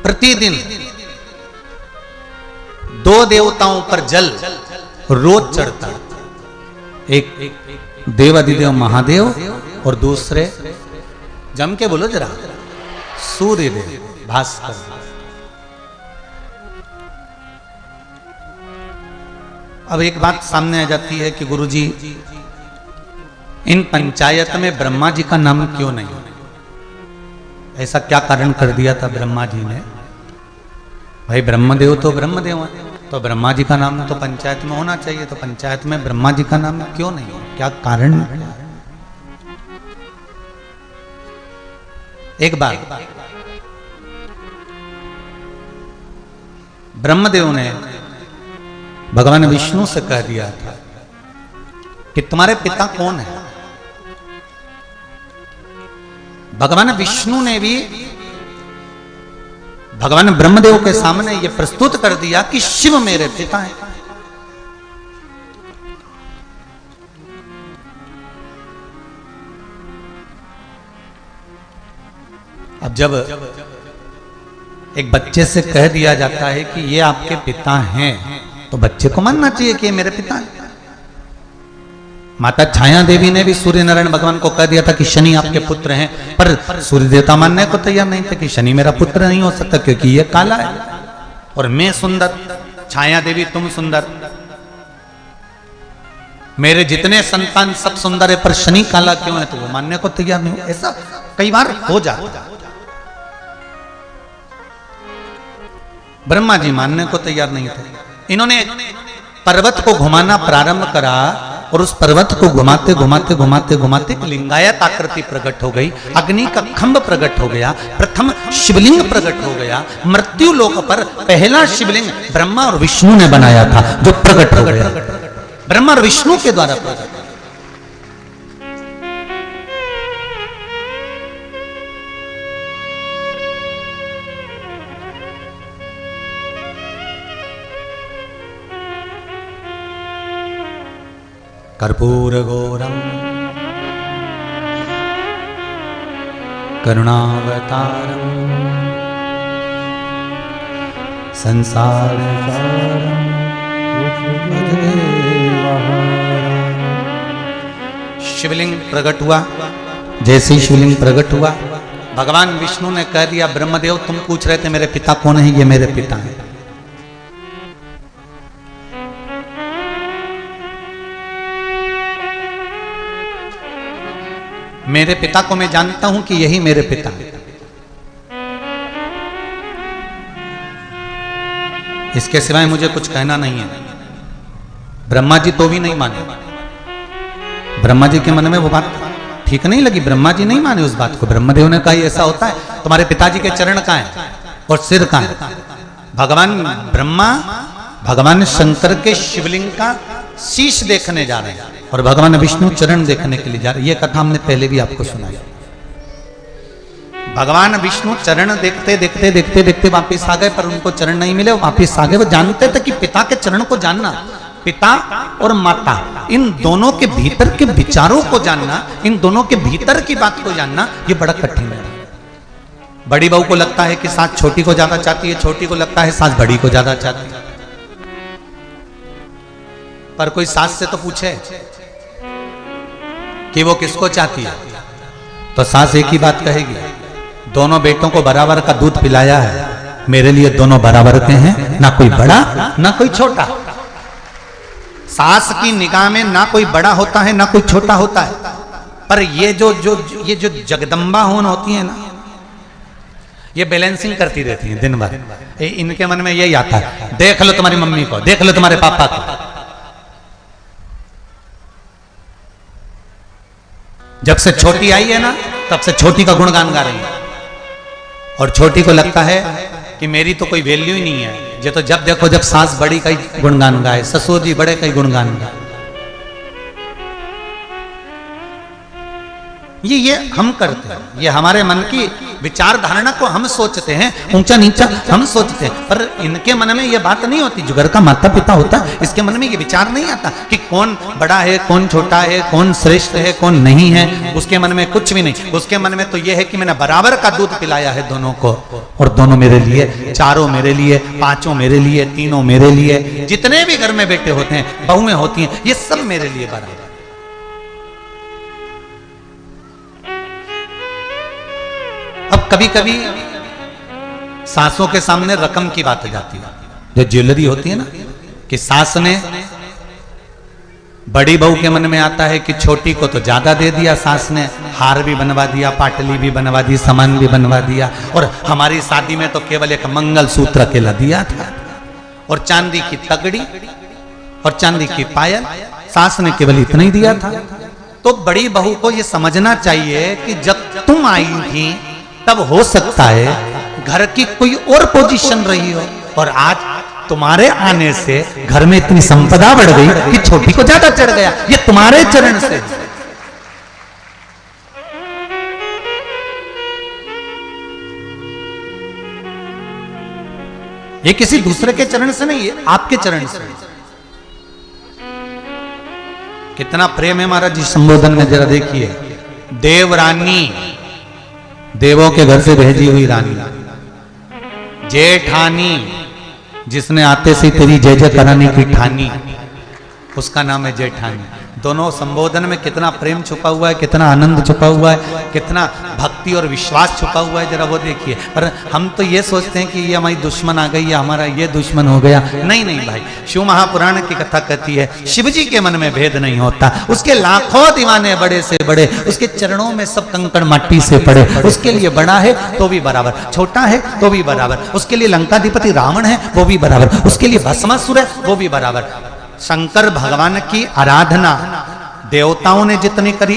प्रतिदिन 2 देवताओं पर जल रोज चढ़ता। एक देवाधिदेव महादेव और दूसरे जम के बोलो जरा सूर्य देव भास्कर। अब एक बात सामने आ जाती है कि गुरुजी इन पंचायत में ब्रह्मा जी का नाम क्यों नहीं? ऐसा क्या कारण कर दिया था ब्रह्मा जी ने? भाई ब्रह्मदेव तो ब्रह्मदेव है, तो ब्रह्मा जी का नाम तो पंचायत में होना चाहिए, तो पंचायत में ब्रह्मा जी का नाम क्यों नहीं? क्या कारण? एक बार ब्रह्मदेव ने भगवान विष्णु से कह दिया था कि तुम्हारे पिता कौन है? भगवान विष्णु ने भी भगवान ब्रह्मदेव के सामने यह प्रस्तुत कर दिया कि शिव मेरे पिता हैं। अब जब एक बच्चे से कह दिया जाता है कि ये आपके पिता हैं, तो बच्चे को मानना चाहिए कि ये मेरे पिता हैं। माता छाया देवी ने भी सूर्य नारायण भगवान को कह दिया था कि शनि आपके पुत्र हैं, पर सूर्य देवता मानने को तैयार नहीं थे कि शनि मेरा पुत्र नहीं हो सकता, क्योंकि ये काला है और मैं सुंदर। छाया देवी तुम सुंदर, मेरे जितने संतान सब सुंदर है, पर शनि काला क्यों है? तो वो मानने को तैयार नहीं। ऐसा कई बार हो जाता। ब्रह्मा जी मानने को तैयार नहीं थे। इन्होंने पर्वत को घुमाना प्रारंभ करा और उस पर्वत को घुमाते घुमाते घुमाते घुमाते लिंगायत आकृति प्रकट हो गई, अग्नि का खंभ प्रकट हो गया, प्रथम शिवलिंग प्रकट हो गया। मृत्यु लोक पर पहला शिवलिंग ब्रह्मा और विष्णु ने बनाया था, जो प्रकट हो गया ब्रह्मा और विष्णु के द्वारा प्रकट। कर्पूरगौरम करुणावतारम संसारसारम शिवलिंग प्रकट हुआ। जैसे ही शिवलिंग प्रकट हुआ, भगवान विष्णु ने कह दिया, ब्रह्मदेव तुम पूछ रहे थे मेरे पिता कौन है? ये मेरे पिता हैं। मेरे पिता को मैं जानता हूं कि यही मेरे पिता हैं। इसके सिवाय मुझे कुछ कहना नहीं है। ब्रह्मा जी तो भी नहीं माने। ब्रह्मा जी के मन में वो बात ठीक नहीं लगी। ब्रह्मा जी नहीं माने उस बात को। ब्रह्मदेव ने कहा ऐसा होता है? तुम्हारे पिताजी के चरण कहां है और सिर कहां है? भगवान ब्रह्मा भगवान शंकर के शिवलिंग का शीश देखने जा रहे हैं और भगवान विष्णु चरण देखने के लिए जा रहे हैं। यह कथा हमने पहले भी आपको सुनाई। भगवान विष्णु चरण देखते देखते देखते देखते वापिस आ गए, पर उनको चरण नहीं मिले। वापिस आ गए। वो जानते थे कि पिता के चरण को जानना, पिता और माता इन दोनों के भीतर के विचारों को जानना, इन दोनों के भीतर की बात को जानना, ये बड़ा कठिन है। बड़ी बहू को लगता है कि सास छोटी को ज्यादा चाहती है, छोटी को लगता है सास बड़ी को ज्यादा चाहती है। पर कोई सास से तो पूछे कि वो किसको चाहती है, तो सास एक ही बात कहेगी, दोनों बेटों को बराबर का दूध पिलाया है, मेरे लिए दोनों बराबर के हैं, ना कोई बड़ा ना कोई छोटा। सास की निगाह में ना कोई बड़ा होता है ना कोई छोटा होता है। पर ये जो जगदम्बा होन होती है ना, ये बैलेंसिंग करती रहती है दिन भर। इनके मन में यही आता है, देख लो तुम्हारी मम्मी को, देख लो तुम्हारे पापा को। जब से छोटी आई है ना, तब से छोटी का गुणगान गा रही है, और छोटी को लगता है कि मेरी तो कोई वैल्यू ही नहीं है। ये तो जब देखो जब सास बड़ी का ही गुणगान गाए, ससुर जी बड़े का ही गुणगान गाए। ये हम करते हैं, ये हमारे मन की विचार धारणा को हम सोचते हैं, ऊंचा नीचा हम सोचते हैं, पर इनके मन में ये बात नहीं होती। जो घर का माता पिता होता है इसके मन में ये विचार नहीं आता कि कौन बड़ा है, कौन छोटा है, कौन श्रेष्ठ है, कौन नहीं है। उसके मन में कुछ भी नहीं। उसके मन में तो ये है कि मैंने बराबर का दूध पिलाया है दोनों को, और दोनों मेरे लिए, चारों मेरे लिए, पांचों मेरे लिए, तीनों मेरे लिए, जितने भी घर में बेटे होते हैं, बहुएं होती हैं, ये सब मेरे लिए बराबर। अब कभी कभी सासों के सामने रकम की बात आ जाती है, जो ज्वेलरी होती है ना, कि सास ने, बड़ी बहू के मन में आता है कि छोटी को तो ज्यादा दे दिया सास ने, हार भी बनवा दिया, पाटली भी बनवा दी, सामान भी बनवा दिया, और हमारी शादी में तो केवल एक मंगल सूत्र अकेला दिया था, और चांदी की तगड़ी और चांदी की पायल, सास ने केवल इतना ही दिया था। तो बड़ी बहू को यह समझना चाहिए कि जब तुम आई थी तब हो सकता है घर की कोई और पोजीशन रही हो, और आज तुम्हारे आने से घर में इतनी संपदा बढ़ गई कि छोटी को ज्यादा चढ़ गया। ये तुम्हारे चरण से। ये किसी दूसरे के चरण से नहीं, ये आपके चरण से। कितना प्रेम है महाराज जी संबोधन में, जरा देखिए। देवरानी, देवों के घर से भेजी हुई रानी, जेठानी, जिसने आते से तेरी जय जय कराने की ठानी, उसका नाम है जेठानी। दोनों संबोधन में कितना प्रेम छुपा हुआ है, कितना आनंद छुपा हुआ है, कितना भक्ति और विश्वास छुपा हुआ है, जरा वो देखिए। पर हम तो ये सोचते हैं कि ये हमारी दुश्मन आ गई या हमारा ये दुश्मन हो गया। नहीं नहीं भाई, शिव महापुराण की कथा कहती है शिव जी के मन में भेद नहीं होता। उसके लाखों दीवाने बड़े से बड़े, उसके चरणों में सब कंकड़ मट्टी से पड़े, उसके लिए बड़ा है तो भी बराबर, छोटा है तो भी बराबर, उसके लिए लंकाधिपति रावण है वो भी बराबर, उसके लिए भस्मासुर है वो भी बराबर। शंकर भगवान की आराधना देवताओं ने जितनी करी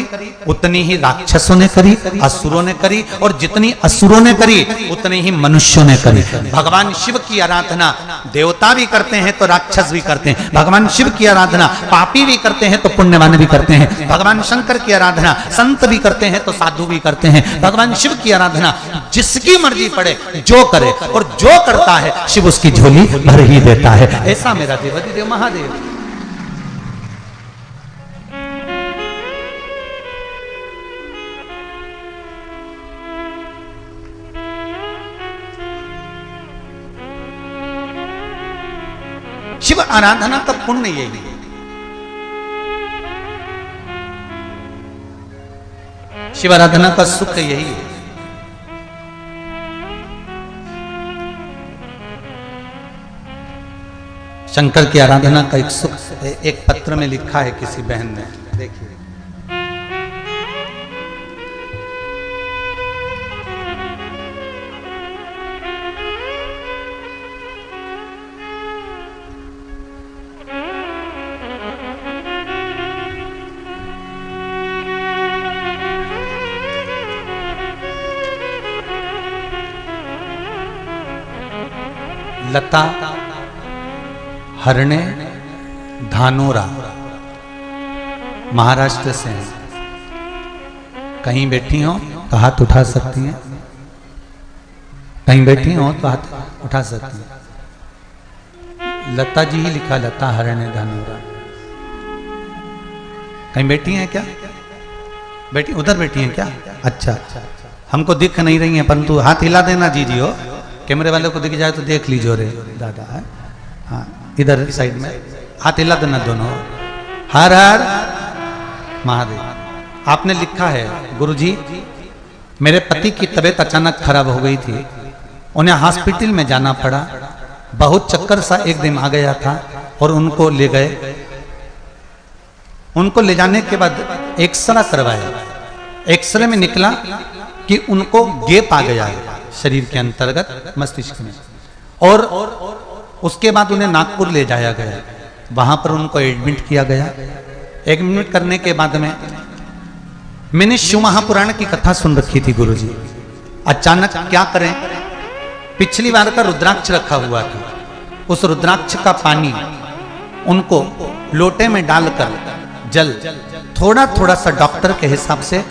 उतनी ही राक्षसों ने करी, असुरों ने करी, और जितनी असुरों ने करी उतनी ही मनुष्यों ने करी। भगवान शिव की आराधना देवता भी करते हैं तो राक्षस भी करते हैं, भगवान शिव की आराधना पापी भी करते हैं तो पुण्यवान भी करते हैं, भगवान शंकर की आराधना संत भी करते हैं तो साधु भी करते हैं, भगवान शिव की आराधना जिसकी मर्जी पड़े जो करे, और जो करता है शिव उसकी झोली भर ही देता है। ऐसा मेरा देवाधिदेव महादेव। शिव आराधना का पुण्य यही है। शिव आराधना का सुख यही है। शंकर की आराधना का एक सुख एक पत्र में लिखा है किसी बहन ने, देखिए। लता हरणे धानोरा महाराष्ट्र से हैं। कहीं बैठी हो तो हाथ उठा सकती हैं, कहीं बैठी हो तो हाथ उठा सकती हैं। लता जी ही लिखा, लता हरणे धानोरा। कहीं बैठी हैं क्या? बैठी, उधर बैठी हैं क्या? अच्छा, हमको दिख नहीं रही हैं, परंतु हाथ हिला देना जी जी हो, कैमरे वाले को दिख जाए तो देख लीजिए रे दादा है। हाँ, इधर साइड में हाथ हिला देना दोनों। हर हर महादेव। आपने लिखा है, गुरुजी मेरे पति की तबीयत अचानक खराब हो गई थी, उन्हें हॉस्पिटल में जाना पड़ा, बहुत चक्कर सा एक दिन आ गया था और उनको ले गए। उनको ले जाने के बाद एक्सरे करवाया, एक्सरे में निकला कि उनको गैप आ गया है शरीर के अंतर्गत मस्तिष्क में, और उसके बाद उन्हें नागपुर ले जाया गया, वहां पर उनको एडमिट किया गया। एडमिट करने के बाद में मैंने शिव महापुराण की कथा सुन रखी थी गुरुजी। अचानक क्या करें, पिछली बार का रुद्राक्ष रखा हुआ था, उस रुद्राक्ष का पानी उनको लोटे में डालकर जल थोड़ा थोड़ा सा डॉक्टर के हिसाब से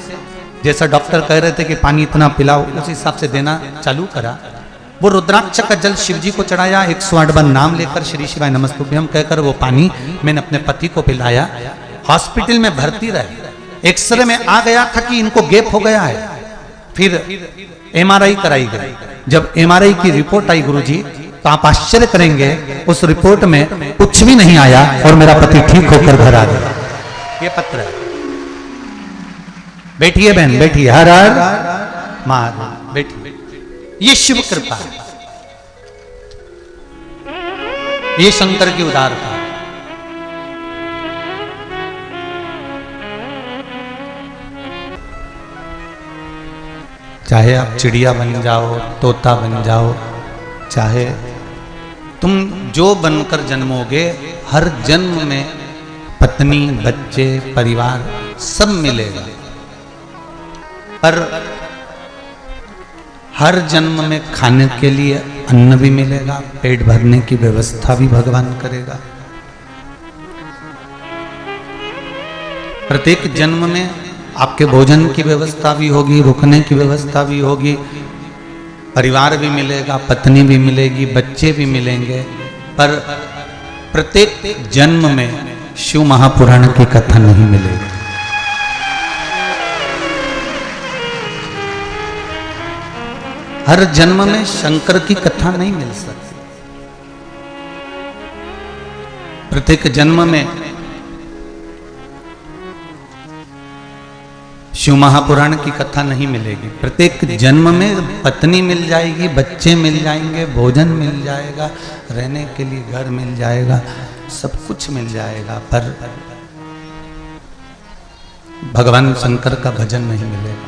जैसा डॉक्टर कह रहे थे कि पानी इतना पिलाओ, उस हिसाब से देना चालू करा। वो रुद्राक्ष का जल शिव जी को चढ़ाया, 108 बार नाम लेकर श्री शिवाय नमस्तुभ्यम कहकर वो पानी मैंने अपने पति को पिलाया। हॉस्पिटल में भर्ती रहे, एक्सरे में आ गया था कि इनको गैप हो गया है। फिर एमआरआई कराई गई। जब एमआरआई की रिपोर्ट आई गुरुजी, तो आप आश्चर्य करेंगे, उस रिपोर्ट में कुछ भी नहीं आया और मेरा पति ठीक होकर घर आ गया। ये पत्र है। बैठिए बहन, बैठिए। हर हर महादेव, बैठिए। ये शिव कृपा है, ये शंकर की उदारता। चाहे आप चिड़िया बन जाओ, तोता बन जाओ, चाहे तुम जो बनकर जन्मोगे, हर जन्म में पत्नी, बच्चे, परिवार सब मिलेगा। पर हर जन्म में खाने के लिए अन्न भी मिलेगा, पेट भरने की व्यवस्था भी भगवान करेगा। प्रत्येक जन्म में आपके भोजन की व्यवस्था भी होगी, रुकने की व्यवस्था भी होगी, परिवार भी मिलेगा, पत्नी भी मिलेगी, बच्चे भी मिलेंगे। पर प्रत्येक जन्म में शिव महापुराण की कथा नहीं मिलेगी। हर जन्म में शंकर की कथा नहीं मिल सकती। प्रत्येक जन्म में शिव महापुराण की कथा नहीं मिलेगी। प्रत्येक जन्म में पत्नी मिल जाएगी, बच्चे मिल जाएंगे, भोजन मिल जाएगा, रहने के लिए घर मिल जाएगा, सब कुछ मिल जाएगा। पर भगवान शंकर का भजन नहीं मिलेगा,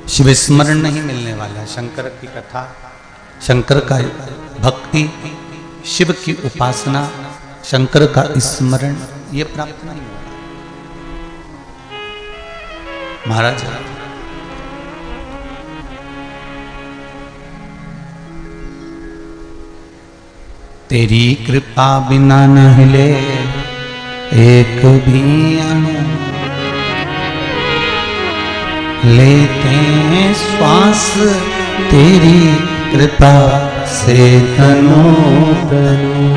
शिव स्मरण नहीं मिलने वाला। शंकर की कथा, शंकर का भक्ति, शिव की उपासना, शंकर का स्मरण, ये प्राप्त नहीं होगा। महाराज तेरी कृपा बिना न हिले एक भी अणु, लेते हैं श्वास तेरी कृपा से तनो तनु।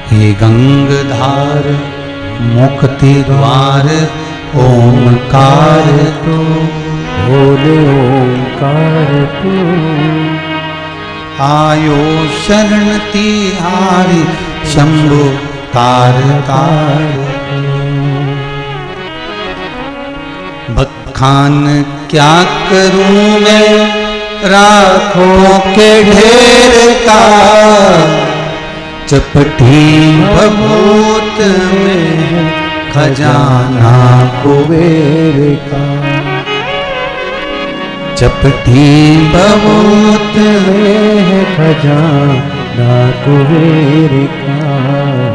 हे गंगाधार मुक्ति द्वार ओंकार तू, बोले ओंकार तू। आयो शरण तिहारी शंभु तार तार। बखान क्या करूं मैं राखों के ढेर का, चपटी भभूत में खजाना कुबेर का। चपटी भभूत में खजाना कुबेर का।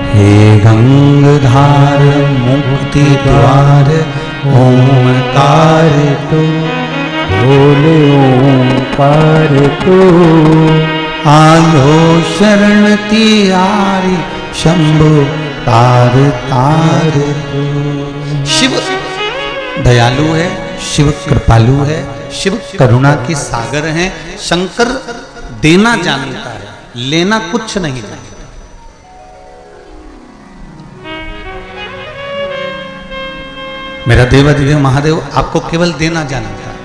हे गंगाधार मुक्ति द्वार ओंकार तू, बोले ओंकार तू। आयो शरण तिहारी शंभु तार तार। शिव दयालु है, शिव कृपालु है, शिव करुणा की सागर है। शंकर देना जानता है, लेना कुछ नहीं जानता। मेरा देवाधिदेव महादेव आपको केवल देना जानता है।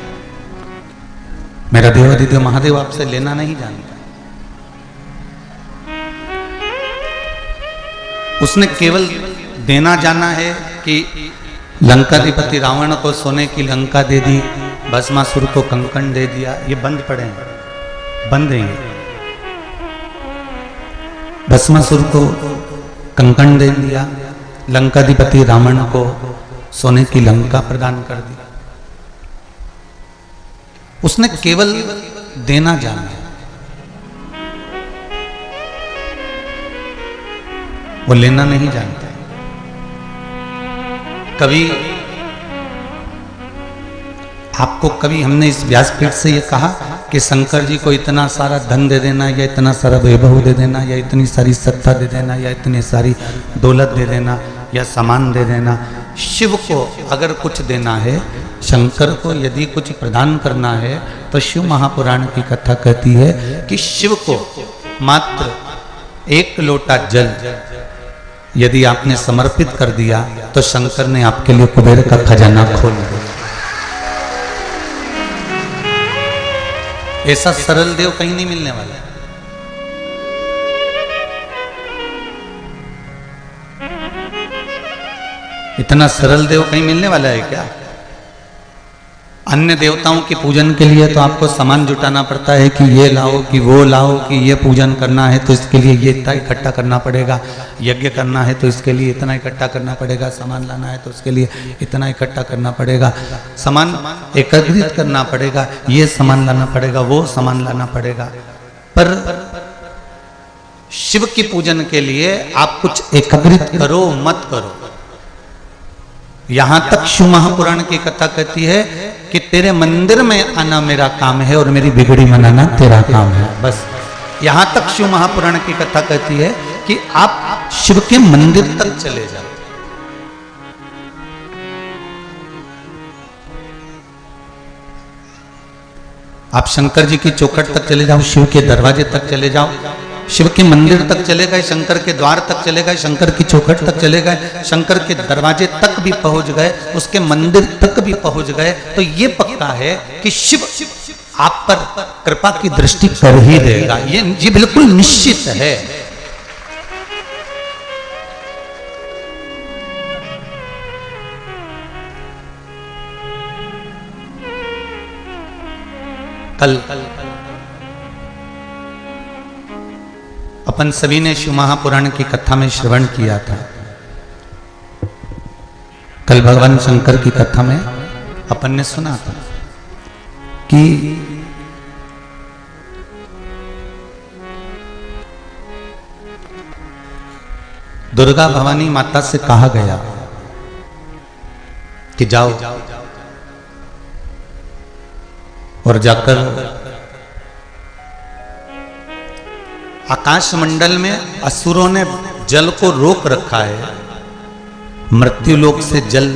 मेरा देवाधिदेव महादेव आपसे लेना नहीं जानता। उसने केवल देना जाना है कि लंकाधिपति रावण को सोने की लंका दे दी, भस्मासुर को कंकण दे दिया। ये बंद पड़े हैं, बंद हैं। भस्मासुर को कंकण दे दिया, लंकाधिपति रावण को सोने की लंका प्रदान कर दी। उसने केवल देना जाना है, वो लेना नहीं जानता। कभी आपको कभी हमने इस व्यासपीठ से ये कहा कि शंकर जी को इतना सारा धन दे देना, या इतना सारा वैभव दे देना, या इतनी सारी सत्ता दे देना, या इतनी सारी दौलत दे देना, या सामान दे देना, शिव को अगर कुछ देना है, शंकर को यदि कुछ प्रदान करना है, तो शिव महापुराण की कथा कहती है कि शिव को मात्र 1 लोटा जल यदि आपने समर्पित कर दिया तो शंकर ने आपके लिए कुबेर का खजाना खोल दिया। ऐसा सरल देव कहीं नहीं मिलने वाला। इतना सरल देव कहीं मिलने वाला है क्या? अन्य देवताओं के पूजन के लिए तो आपको सामान जुटाना पड़ता है कि ये लाओ कि वो लाओ, कि ये पूजन करना है तो इसके लिए ये इतना इकट्ठा करना पड़ेगा, यज्ञ करना है तो इसके लिए इतना इकट्ठा करना पड़ेगा, सामान लाना है तो उसके लिए इतना इकट्ठा करना पड़ेगा, सामान एकत्रित करना पड़ेगा, ये सामान लाना पड़ेगा, वो सामान लाना पड़ेगा। पर शिव की पूजन के लिए आप कुछ एकत्रित करो मत करो। यहां तक शिव महापुराण की कथा कहती है कि तेरे मंदिर में आना मेरा काम है और मेरी बिगड़ी मनाना तेरा काम है। बस यहां तक शिव महापुराण की कथा कहती है कि आप शिव के मंदिर तक चले जाओ। आप शंकर जी की चौखट तक चले जाओ, शिव के दरवाजे तक चले जाओ, शिव के मंदिर तक चले गए, शंकर के द्वार तक चले गए, शंकर की चौखट तक चले गए, शंकर के दरवाजे तक भी पहुंच गए, उसके मंदिर तक भी पहुंच गए, तो ये पक्का है कि शिव आप पर कृपा की दृष्टि कर ही देगा। ये बिल्कुल निश्चित है। कल अपन सभी ने शिव महापुराण की कथा में श्रवण किया था। कल भगवान शंकर की कथा में अपन ने सुना था कि दुर्गा भवानी माता से कहा गया कि जाओ और जाकर आकाश मंडल में असुरों ने जल को रोक रखा है, मृत्युलोक से जल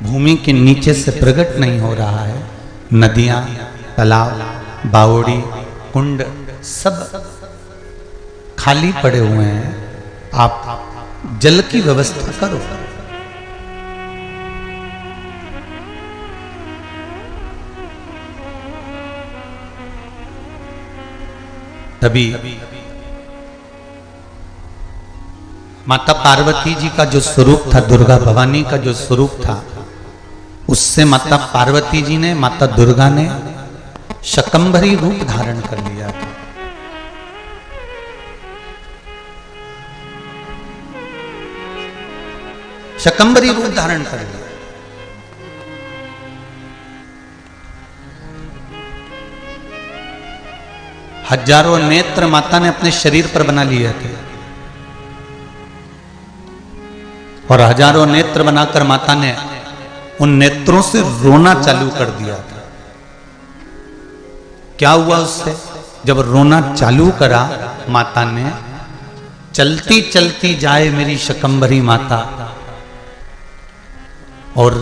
भूमि के नीचे से प्रकट नहीं हो रहा है, नदियां, तालाब, बावड़ी, कुंड सब खाली पड़े हुए हैं, आप जल की व्यवस्था करो। तभी माता पार्वती जी का जो स्वरूप था, दुर्गा भवानी का जो स्वरूप था, उससे माता पार्वती जी ने, माता दुर्गा ने शकंभरी रूप धारण कर लिया था। शकंभरी रूप धारण कर लिया। हजारों नेत्र माता ने अपने शरीर पर बना लिए थे और हजारों नेत्र बनाकर माता ने उन नेत्रों से रोना चालू कर दिया था। क्या हुआ उससे? जब रोना चालू करा माता ने, चलती चलती जाए मेरी शकंभरी माता और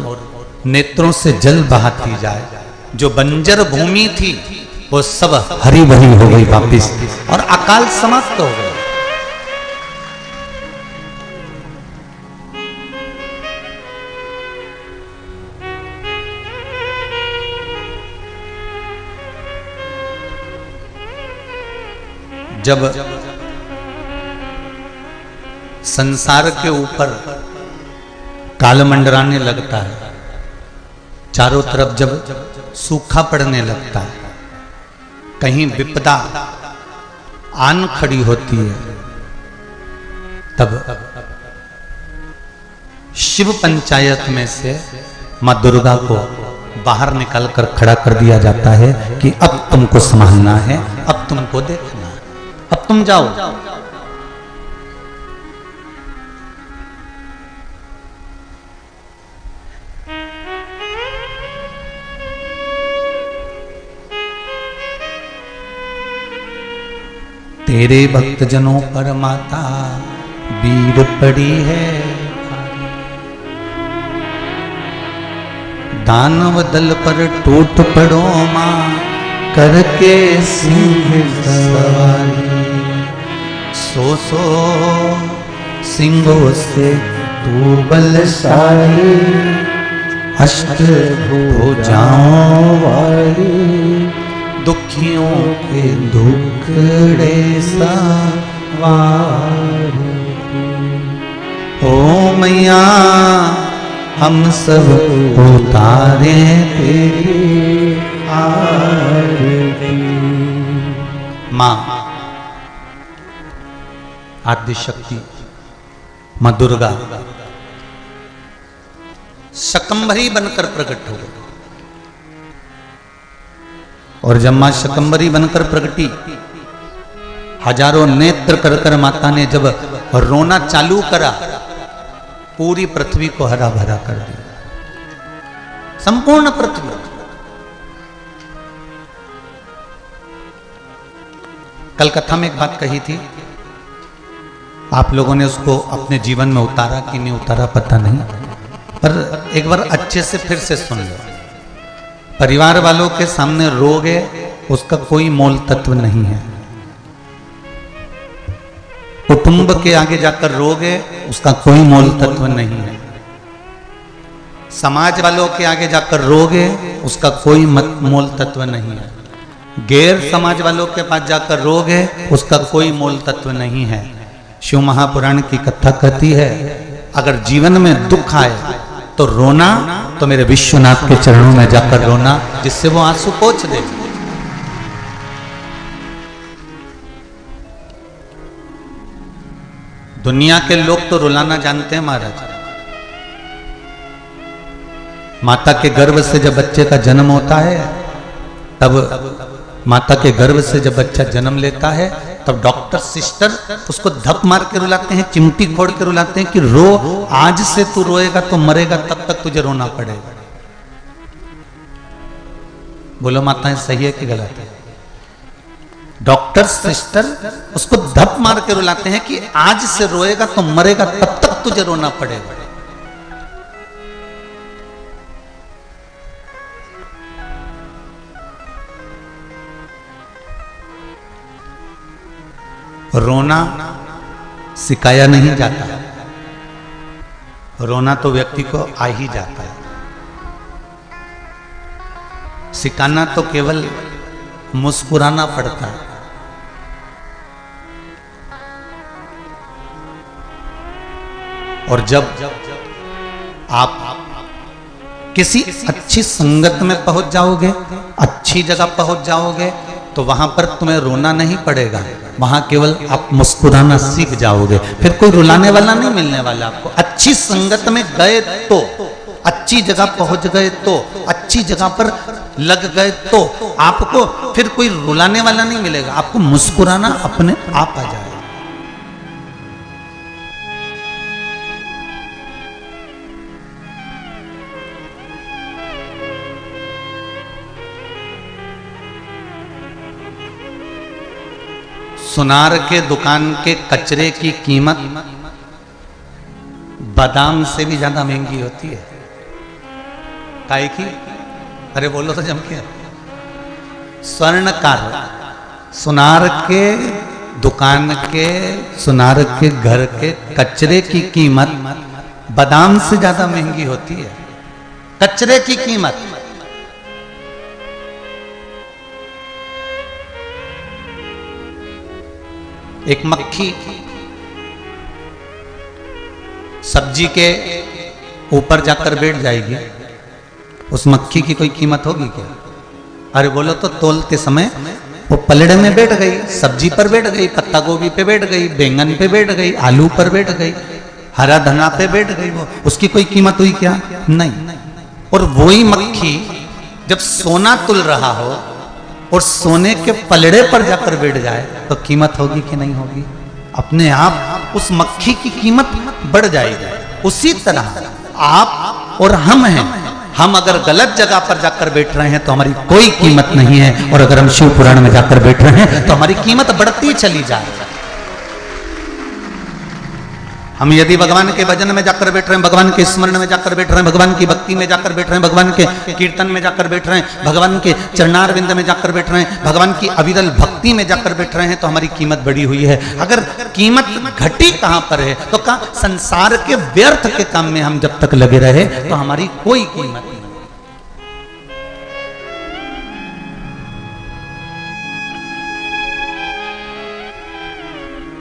नेत्रों से जल बहाती जाए, जो बंजर भूमि थी वो सब हरी भरी हो गई वापिस और अकाल समाप्त हो गया। जब संसार के ऊपर काल मंडराने लगता है, चारों तरफ जब सूखा पड़ने लगता है, कहीं विपदा आन खड़ी होती है, तब शिव पंचायत में से मां दुर्गा को बाहर निकालकर खड़ा कर दिया जाता है कि अब तुमको संभालना है, अब तुमको देखना है, अब तुम जाओ। तेरे भक्तजनों पर माता बीड़ पड़ी है, दानव दल पर टूट पड़ो मां, करके सिंह सवारी। सो सिंहों से तू बलशाली, अष्ट भुजाओं वाली, दुखियों के दुखड़े सवारी। ओ मैया हम सब उतारे तेरी आरती। माँ आद्य शक्ति माँ दुर्गा शकंभरी बनकर प्रकट हो गई। और जब मां शकंभरी बनकर प्रकटी, हजारों नेत्र कर कर माता ने जब रोना चालू करा, पूरी पृथ्वी को हरा भरा कर दिया, संपूर्ण पृथ्वी। कल कथा में एक बात कही थी, आप लोगों ने उसको अपने जीवन में उतारा कि नहीं उतारा पता नहीं, पर एक बार अच्छे से फिर से सुन लो। परिवार वालों के सामने रोगे उसका कोई मोल तत्व नहीं है। कुटुंब के आगे जाकर रोगे उसका कोई मोल तत्व नहीं है। समाज वालों के आगे जाकर रोगे उसका कोई मोल तत्व नहीं है। गैर समाज वालों के पास जाकर रोगे उसका कोई मोल तत्व नहीं है। शिव महापुराण की कथा कहती है, अगर जीवन में दुख आए तो रोना तो मेरे विश्वनाथ के चरणों में जाकर रोना, जिससे वो आंसू पोंछ दे। दुनिया के लोग तो रुलाना जानते हैं महाराज। माता के गर्भ से जब बच्चे का जन्म होता है, तब माता के गर्भ से जब बच्चा जन्म लेता है, तब डॉक्टर सिस्टर उसको धप मार के रुलाते हैं, चिमटी फोड़ के रुलाते हैं कि रो, आज से तू रोएगा तो मरेगा, तब तक तुझे रोना पड़ेगा। बोलो माताएं सही है कि गलत है? डॉक्टर सिस्टर उसको धप मार के रुलाते हैं कि आज से रोएगा तो मरेगा, तब तक तुझे रोना पड़ेगा। रोना सिखाया नहीं जाता, रोना तो व्यक्ति को आ ही जाता है। सिखाना तो केवल मुस्कुराना पड़ता है। और जब आप किसी अच्छी संगत में पहुंच जाओगे, अच्छी जगह पहुंच जाओगे, तो वहां पर तुम्हें रोना नहीं पड़ेगा, वहां केवल आप मुस्कुराना सीख जाओगे। फिर कोई रुलाने वाला नहीं मिलने वाला आपको। अच्छी संगत में गए तो, अच्छी जगह पहुंच गए तो, अच्छी जगह पर लग गए तो आपको फिर कोई रुलाने वाला नहीं मिलेगा, आपको मुस्कुराना अपने आप आ जाएगा। सुनार के दुकान के कचरे की कीमत बादाम से भी ज्यादा महंगी होती है। काहे की? अरे बोलो तो जम के। स्वर्णकार सुनार के दुकान के, सुनार के घर के कचरे की कीमत बादाम से ज्यादा महंगी होती है। कचरे की कीमत। एक मक्खी सब्जी के ऊपर जाकर बैठ जाएगी, उस मक्खी की कोई कीमत होगी क्या? अरे बोलो तो तोलते समय वो पलड़े में बैठ गई, सब्जी पर बैठ गई, पत्ता गोभी पे बैठ गई, बैंगन पे बैठ गई, आलू पर बैठ गई, हरा धना पे बैठ गई, वो उसकी कोई कीमत हुई क्या? नहीं। और वही मक्खी जब सोना तुल रहा हो और सोने के पलड़े पर जाकर बैठ जाए तो कीमत होगी कि नहीं होगी? अपने आप उस मक्खी की कीमत बढ़ जाएगी। उसी तरह आप और हम हैं, हम अगर गलत जगह पर जाकर बैठ रहे हैं तो हमारी कोई कीमत नहीं है, और अगर हम शिव पुराण में जाकर बैठ रहे हैं तो हमारी कीमत बढ़ती चली जाए। हम यदि भगवान के भजन में जाकर बैठ रहे हैं, भगवान के स्मरण में जाकर बैठ रहे हैं, भगवान की भक्ति भक्ति में जाकर बैठ रहे हैं, भगवान के कीर्तन में जाकर बैठ रहे हैं, भगवान के चरणारविंद में जाकर बैठ रहे हैं, भगवान की अविरल भक्ति में जाकर बैठ रहे हैं, तो हमारी कीमत बढ़ी हुई है। अगर कीमत घटी कहां पर है, तो कहां संसार के व्यर्थ के काम में हम जब तक लगे रहे तो हमारी कोई कीमत नहीं।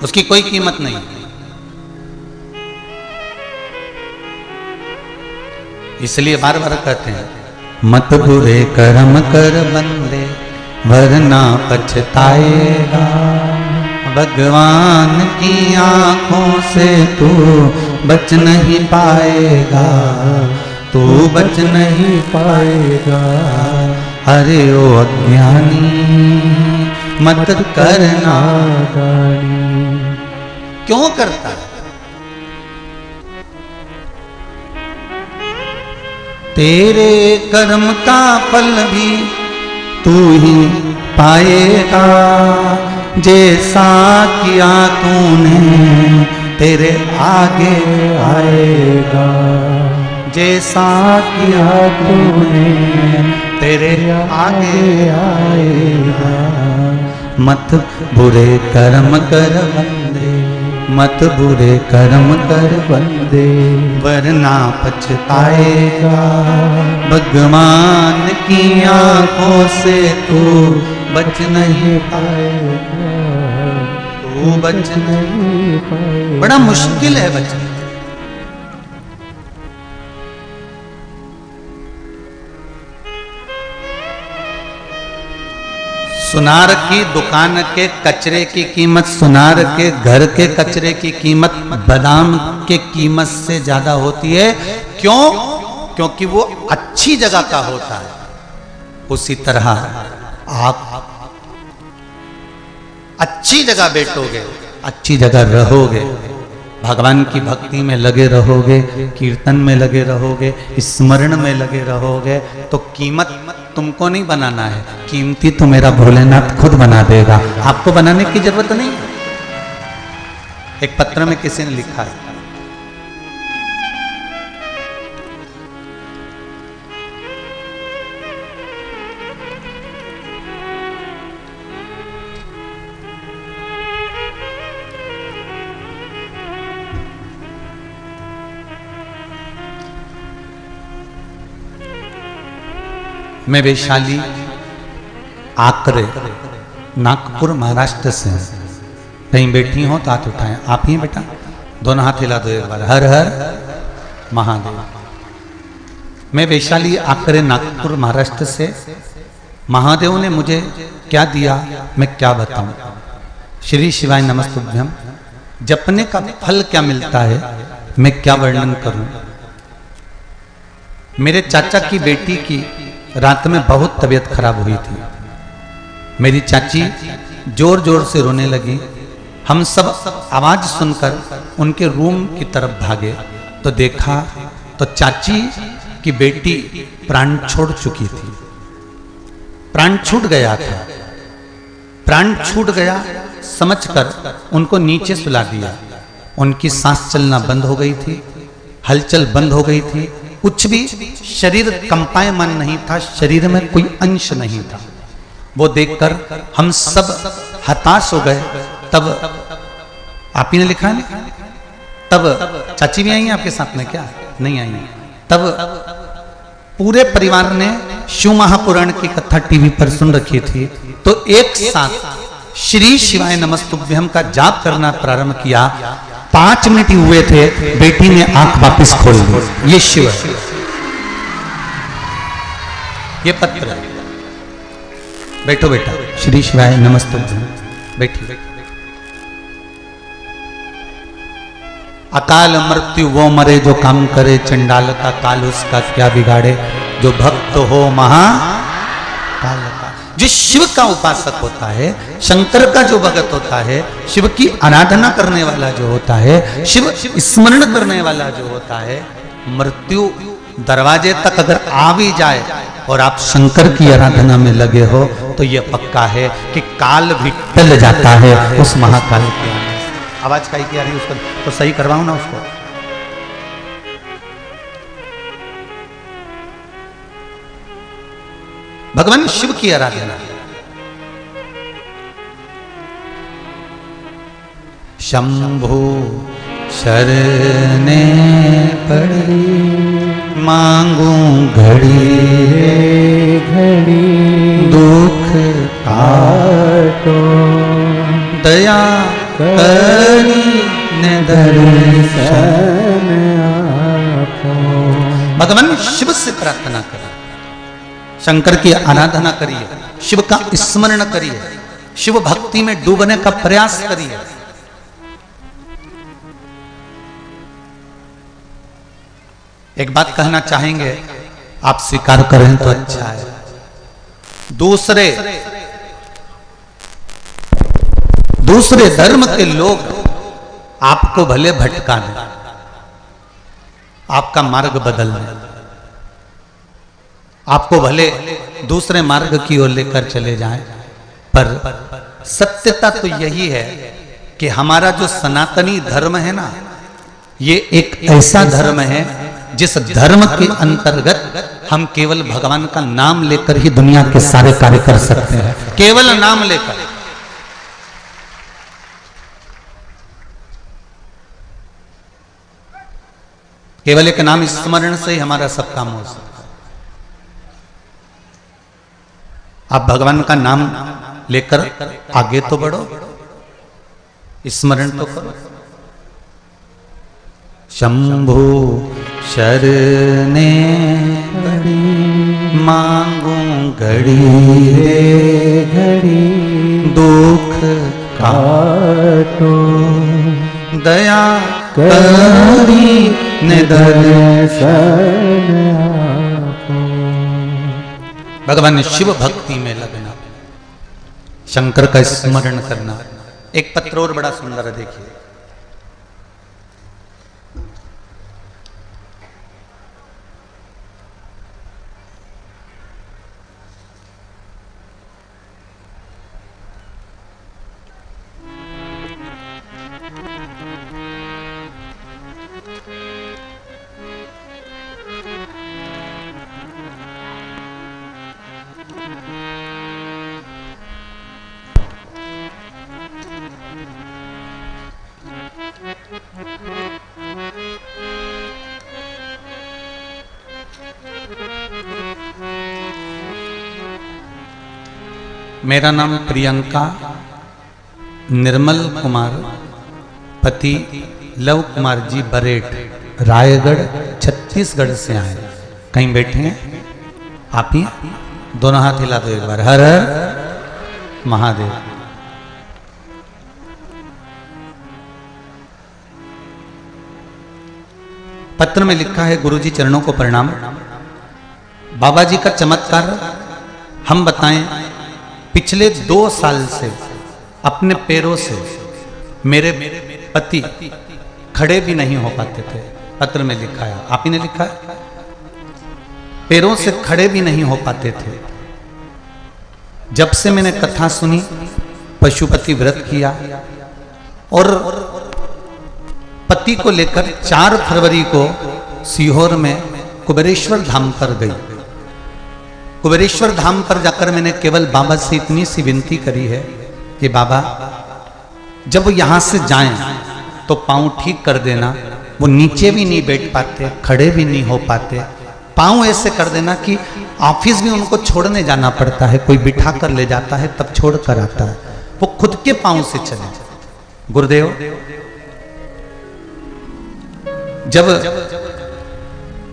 उसकी कोई कीमत नहीं। इसलिए बार बार कहते हैं, मत बुरे कर्म कर बंदे वरना पछताएगा, भगवान की आंखों से तू बच नहीं पाएगा, तू बच नहीं पाएगा। अरे ओ अज्ञानी मत करना गानी। क्यों करता है? तेरे कर्म का फल भी तू ही पाएगा, जैसा किया तूने तेरे आगे आएगा, जैसा किया तूने तेरे आगे आएगा। मत बुरे कर्म कर बंदे, मत बुरे कर्म कर बंदे वरना पछताएगा, भगवान की आंखों से तू बच नहीं पाएगा, तू बच नहीं पाएगा। बड़ा मुश्किल है बचना। सुनार की दुकान के कचरे की कीमत, सुनार के घर के कचरे की कीमत बादाम के कीमत से ज्यादा होती है। क्यों? क्योंकि वो अच्छी जगह का होता है। उसी तरह आप अच्छी जगह बैठोगे, अच्छी जगह रहोगे, भगवान की भक्ति में लगे रहोगे, कीर्तन में लगे रहोगे, स्मरण में लगे रहोगे, तो कीमत तुमको नहीं बनाना है, कीमती तो मेरा भोलेनाथ खुद बना देगा। आपको बनाने की जरूरत नहीं। एक पत्र में किसी ने लिखा है, मैं वैशाली आकरे नागपुर महाराष्ट्र से कहीं बैठी हो तो हाथ उठाएं। आप ही बेटा, दोनों हाथ हिला दो एक बार। हर हर महादेव। मैं वैशाली आकरे नागपुर महाराष्ट्र से। महादेव ने मुझे क्या दिया मैं क्या बताऊं। श्री शिवाय नमस्तुभ्यम जपने का फल क्या मिलता है मैं क्या वर्णन करूं। मेरे चाचा की बेटी की रात में बहुत तबीयत खराब हुई थी। मेरी चाची जोर जोर से रोने लगी। हम सब आवाज सुनकर उनके रूम की तरफ भागे तो देखा तो चाची की बेटी प्राण छोड़ चुकी थी। प्राण छूट गया था। प्राण छूट गया समझकर उनको नीचे सुला दिया। उनकी सांस चलना बंद हो गई थी, हलचल बंद हो गई थी, कुछ भी शरीर कंपायमान नहीं था, शरीर में कोई अंश नहीं था। वो देखकर हम सब हताश हो गए। तब आप ही ने लिखा है ना, तब चाची भी आई हैं आपके साथ में क्या? नहीं आई। तब पूरे परिवार ने शिव महापुराण की कथा टीवी पर सुन रखी थी, तो एक साथ श्री शिवाय नमस्तुभ्यम का जाप करना प्रारंभ किया। 5 मिनट ही हुए थे, बेटी ने आंख वापस खोल दी। ये शिव है। ये पत्र। बैठो बेटा। श्री शिवाय नमस्तुभ्यम। बैठी। अकाल मृत्यु वो मरे जो काम करे, चंडाल का काल उसका क्या बिगाड़े, जो भक्त हो महाकाल का। जो शिव का उपासक होता है, शंकर का जो भगत होता है, शिव की आराधना करने वाला जो होता है, शिव स्मरण करने वाला जो होता है, मृत्यु दरवाजे तक अगर आ भी जाए और आप शंकर की आराधना में लगे हो तो यह पक्का है कि काल भी टल जाता है उस महाकाल के आने। आवाज काई की आ रही है उसको, तो सही करवाऊं ना उसको। भगवान शिव की आराधना। शंभु शरणे पड़ी मांगू घड़ी घड़ी दुख काटो दया करी ने दर्शन आपो। भगवान शिव से प्रार्थना करिए, शंकर की आराधना करिए, शिव का स्मरण करिए, शिव भक्ति में डूबने का प्रयास करिए। एक बात कहना चाहेंगे, आप स्वीकार करें तो अच्छा है। दूसरे धर्म के लोग आपको भले भटका दें, आपका मार्ग बदल दें, आपको भले दूसरे मार्ग की ओर लेकर चले जाएं, पर सत्यता तो यही है कि हमारा जो सनातनी धर्म है ना, ये एक ऐसा धर्म है जिस धर्म के अंतर्गत हम केवल भगवान का नाम लेकर ही दुनिया के सारे कार्य कर सकते हैं। केवल नाम लेकर। केवल एक नाम स्मरण से ही हमारा सब काम हो सकता है। आप भगवान का नाम लेकर आगे तो बढ़ो, स्मरण तो करो। शंभु शरणे पड़ी मांगू घड़ी घड़ी दुख काटो दया करी ने दर्शन आपो। भगवान शिव भक्ति में लगना, शंकर का स्मरण करना। एक पत्र और बड़ा सुंदर है, देखिए। मेरा नाम प्रियंका निर्मल कुमार, पति लव कुमार जी बरेट, रायगढ़ छत्तीसगढ़ से आए। कहीं बैठे हैं आप ही? दोनों हाथ हिला दो एक बार। हर हर महादेव। पत्र में लिखा है, गुरुजी चरणों को प्रणाम। बाबा जी का चमत्कार हम बताएं। पिछले 2 साल से अपने पैरों से मेरे पति खड़े भी नहीं हो पाते थे। पत्र में लिखा है, आप ही ने लिखा है, पैरों से खड़े भी नहीं हो पाते थे। जब से मैंने कथा सुनी, पशुपति व्रत किया और पति को लेकर 4 फरवरी को सीहोर में कुबेरेश्वर धाम पर गई। कुबेरेश्वर धाम पर जाकर मैंने केवल बाबा से इतनी सी विनती करी है कि बाबा जब यहां से जाएं तो पांव ठीक कर देना। वो नीचे भी नहीं बैठ पाते, खड़े भी नहीं हो पाते। पांव ऐसे कर देना कि ऑफिस भी उनको छोड़ने जाना पड़ता है, कोई बिठा कर ले जाता है तब छोड़ कर आता है, वो खुद के पांव से चले। गुरुदेव जब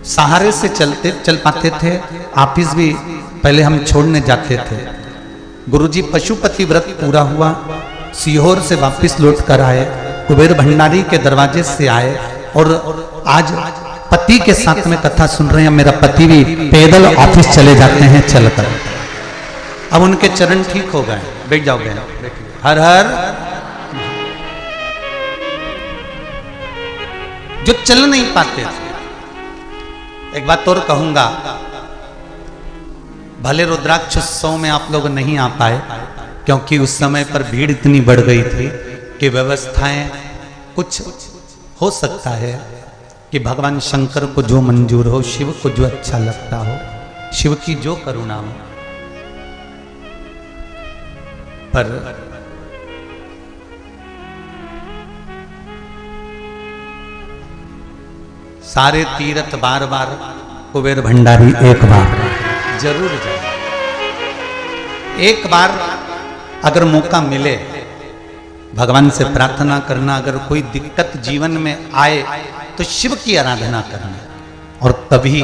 सहारे से चल पाते थे, ऑफिस भी पहले हम छोड़ने जाते थे। गुरुजी पशुपति व्रत पूरा हुआ, सीहोर से वापस लौट कर आए, कुबेर भंडारी के दरवाजे से आए और आज पति के साथ में कथा सुन रहे हैं। मेरा पति भी पैदल ऑफिस चले जाते हैं चलकर। अब उनके चरण ठीक हो गए। बैठ जाओ बहन, हर हर। जो चल नहीं पाते थे, एक बात और कहूंगा, भले रुद्राक्ष उत्सव में आप लोग नहीं आ पाए क्योंकि उस समय पर भीड़ इतनी बढ़ गई थी कि व्यवस्थाएं कुछ हो सकता है कि भगवान शंकर को जो मंजूर हो, शिव को जो अच्छा लगता हो, शिव की जो करुणा हो, पर सारे तीर्थ बार बार, कुबेर भंडारी एक बार जरूर जाए। एक बार अगर मौका मिले भगवान से प्रार्थना करना, अगर कोई दिक्कत जीवन में आए तो शिव की आराधना करना, और तभी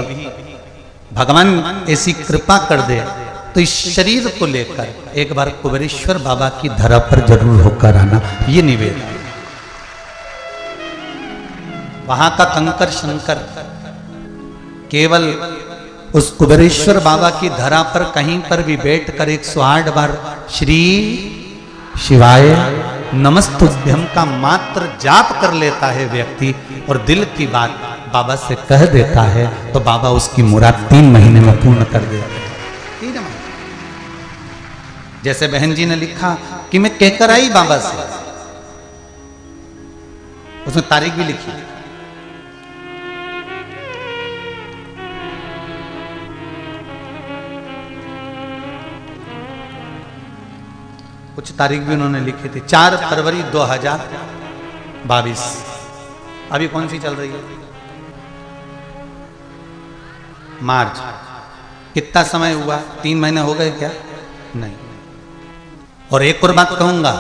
भगवान ऐसी कृपा कर दे तो इस शरीर को लेकर एक बार कुबेरेश्वर बाबा की धरा पर जरूर होकर आना, ये निवेदन। वहां का कंकर शंकर केवल उस कुबेरेश्वर बाबा की धरा पर कहीं पर भी बैठकर 108 बार श्री शिवाय नमस्तुभ्यं का मात्र जाप कर लेता है व्यक्ति, और दिल की बात बाबा से कह देता है तो बाबा उसकी मुराद 3 महीने में पूर्ण कर देते हैं। 3 महीने। जैसे बहन जी ने लिखा कि मैं कहकर आई बाबा से, उसने तारीख भी लिखी। कुछ तारीख भी उन्होंने लिखी थी। 4 फरवरी 2022। अभी कौन सी चल रही है? मार्च। कितना समय हुआ? 3 महीने हो गए क्या? नहीं। और एक और बात कहूंगा,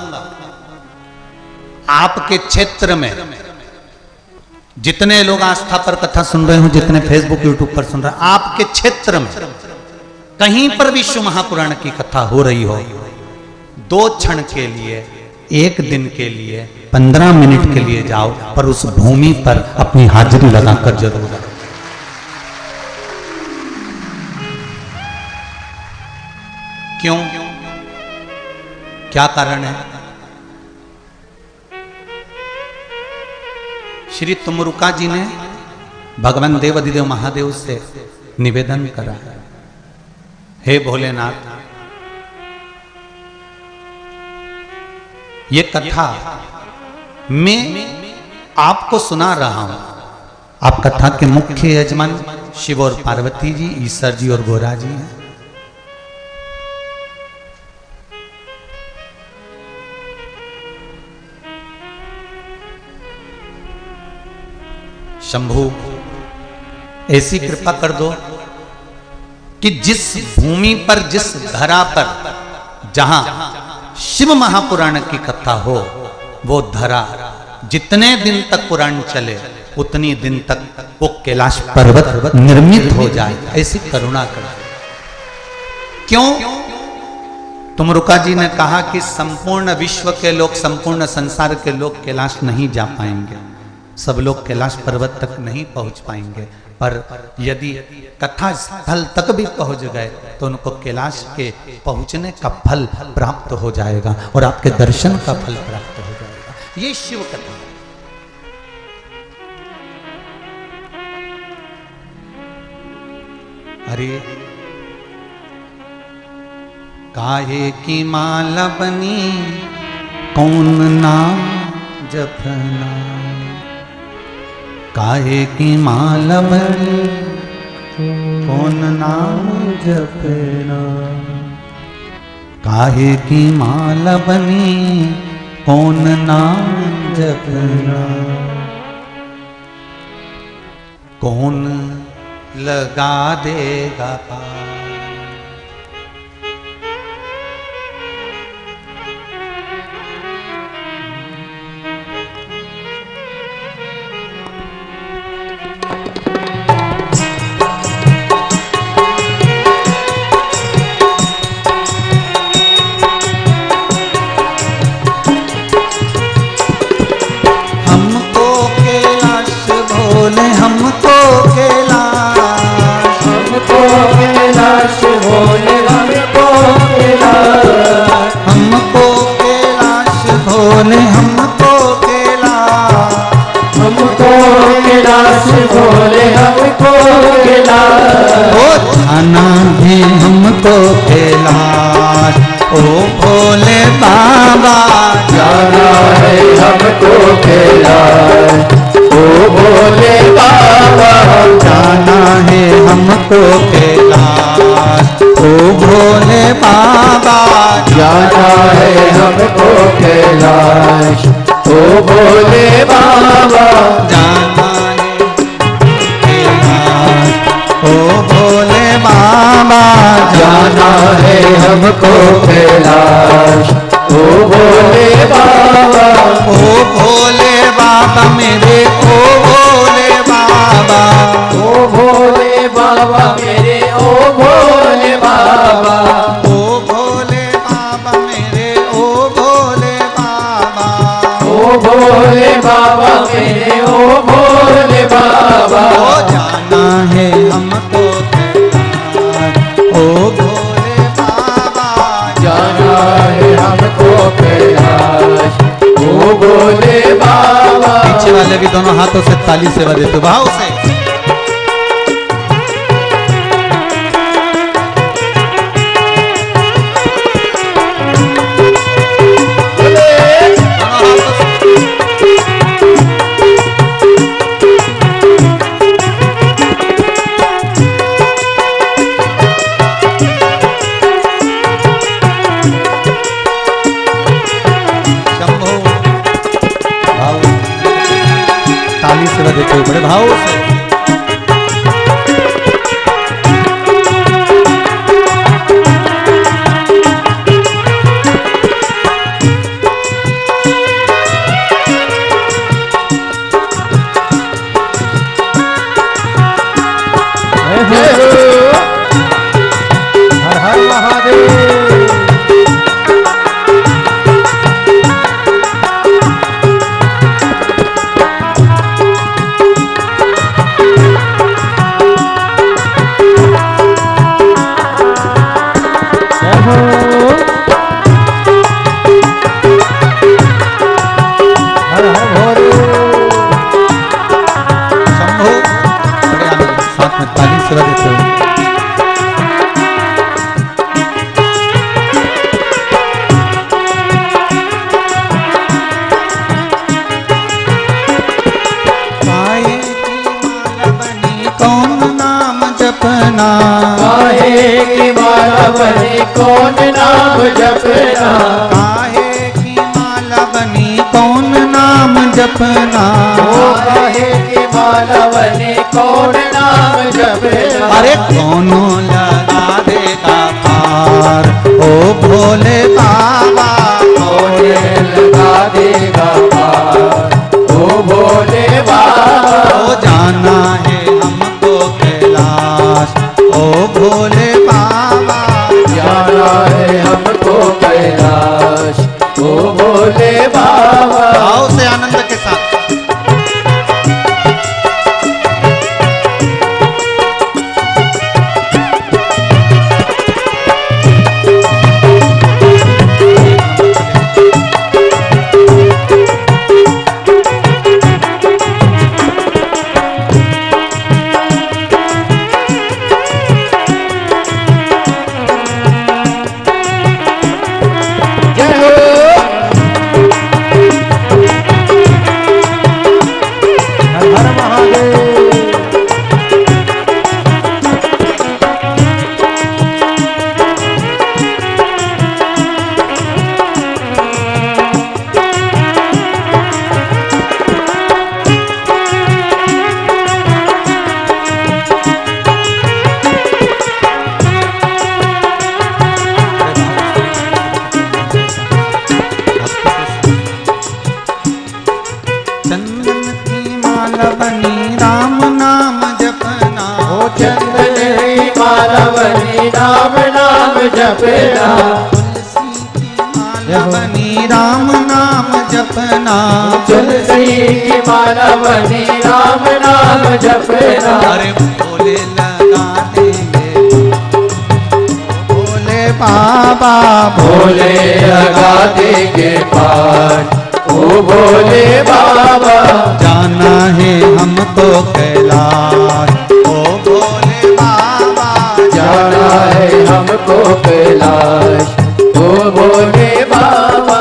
आपके क्षेत्र में जितने लोग आस्था पर कथा सुन रहे हो, जितने फेसबुक यूट्यूब पर सुन रहे हैं, आपके क्षेत्र में कहीं पर भी शिव महापुराण की कथा हो रही हो, 2 क्षण के लिए, 1 दिन के लिए, 15 मिनट के लिए जाओ, पर उस भूमि पर अपनी हाजिरी लगाकर जरूर जाओ। क्यों? क्या कारण है? श्री तुमरुका जी ने भगवान देव अधिदेव महादेव से निवेदन करा, हे भोलेनाथ, ये कथा मैं आपको सुना रहा हूं। आप कथा के मुख्य यजमान शिव और पार्वती जी, ईश्वर जी और गोरा जी हैं। शंभु ऐसी कृपा कर दो कि जिस भूमि पर, जिस धरा पर, जहां शिव महापुराण की कथा हो, वो धरा जितने दिन तक पुराण चले उतनी दिन तक वो कैलाश पर्वत निर्मित हो जाए, ऐसी करुणा कर। क्यों? तुमरुका जी ने कहा कि संपूर्ण विश्व के लोग, संपूर्ण संसार के लोग कैलाश नहीं जा पाएंगे, सब लोग कैलाश पर्वत तक नहीं पहुंच पाएंगे, पर यदि कथा स्थल तक भी पहुंच गए तो उनको कैलाश के पहुंचने का फल प्राप्त हो जाएगा और आपके दर्शन का फल प्राप्त हो जाएगा। ये शिव कथा। अरे काहे की माला बनी कौन नाम जपना, काहे की माला बनी कौन नाम जपना, काहे की माला बनी कौन नाम जपना, कौन लगा देगा पार। जाना है हमको कैलाश, ओ भोले बाबा जाना है हमको कैलाश, ओ भोले बाबा जाना है हमको कैलाश, ओ भोले बाबा जाना है हमको कैलाश, ओ भोले बाबा। जाना है कैलाश, ओ भोले बाबा। जाना है हमको कैलाश, ओ भोले बाबा। ओ भोले बाबा मेरे, ओ भोले बाबा। ओ भोले बाबा मेरे, ओ भोले बाबा। ओ भोले बाबा मेरे, ओ भोले बाबा। ओ भोले बाबा मेरे, ओ भोले बाबा। ओ जाना है हमको कैलाश, ओ भोले बाबा। जाना है हमको कैलाश, ओ भोले बाबा। पीछे वाले भी दोनों हाथों से ताली सेवा देते भाव से। शंभो भाव, ताली सेवा देते हो बड़े भाव से। हर हर महादेव। हर हर भोले। शंभो बड़े आनंद साथ में ताली सेवा देते हो। काहे की माला बनी कौन नाम जपना। काहे की माला बनी कौन नाम जपना। काहे की माला बनी कौन नाम जपना। ओ काहे की माला बनी कौन नाम जपना। अरे कौनो लगा देगा पार, ओ भोले बाबा। भोले लगा देगा पार, ओ भोले बाबा। ओ जाना है हमको कैलाश, ओ भोले बाबा। जाना है हमको कैलाश, ओ भोले बाबा। भाव से आनंद के साथ। जय हो। हर हर महादेव। चंदन की माला बनी राम नाम जपना। ओ चंदन की माला बनी राम नाम जपना। तुलसी की माला बनी राम नाम जपना। तुलसी की माला बनी राम नाम जपना। अरे भोले लगा देंगे, भोले बाबा। भोले लगा देंगे पार, ओ भोले बाबा। जाना है हमको कैलाश, ओ भोले बाबा। जाना है हमको कैलाश, ओ भोले बाबा।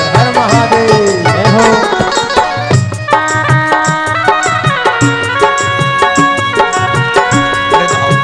हर हर महादेव। जय हो। अरे भाव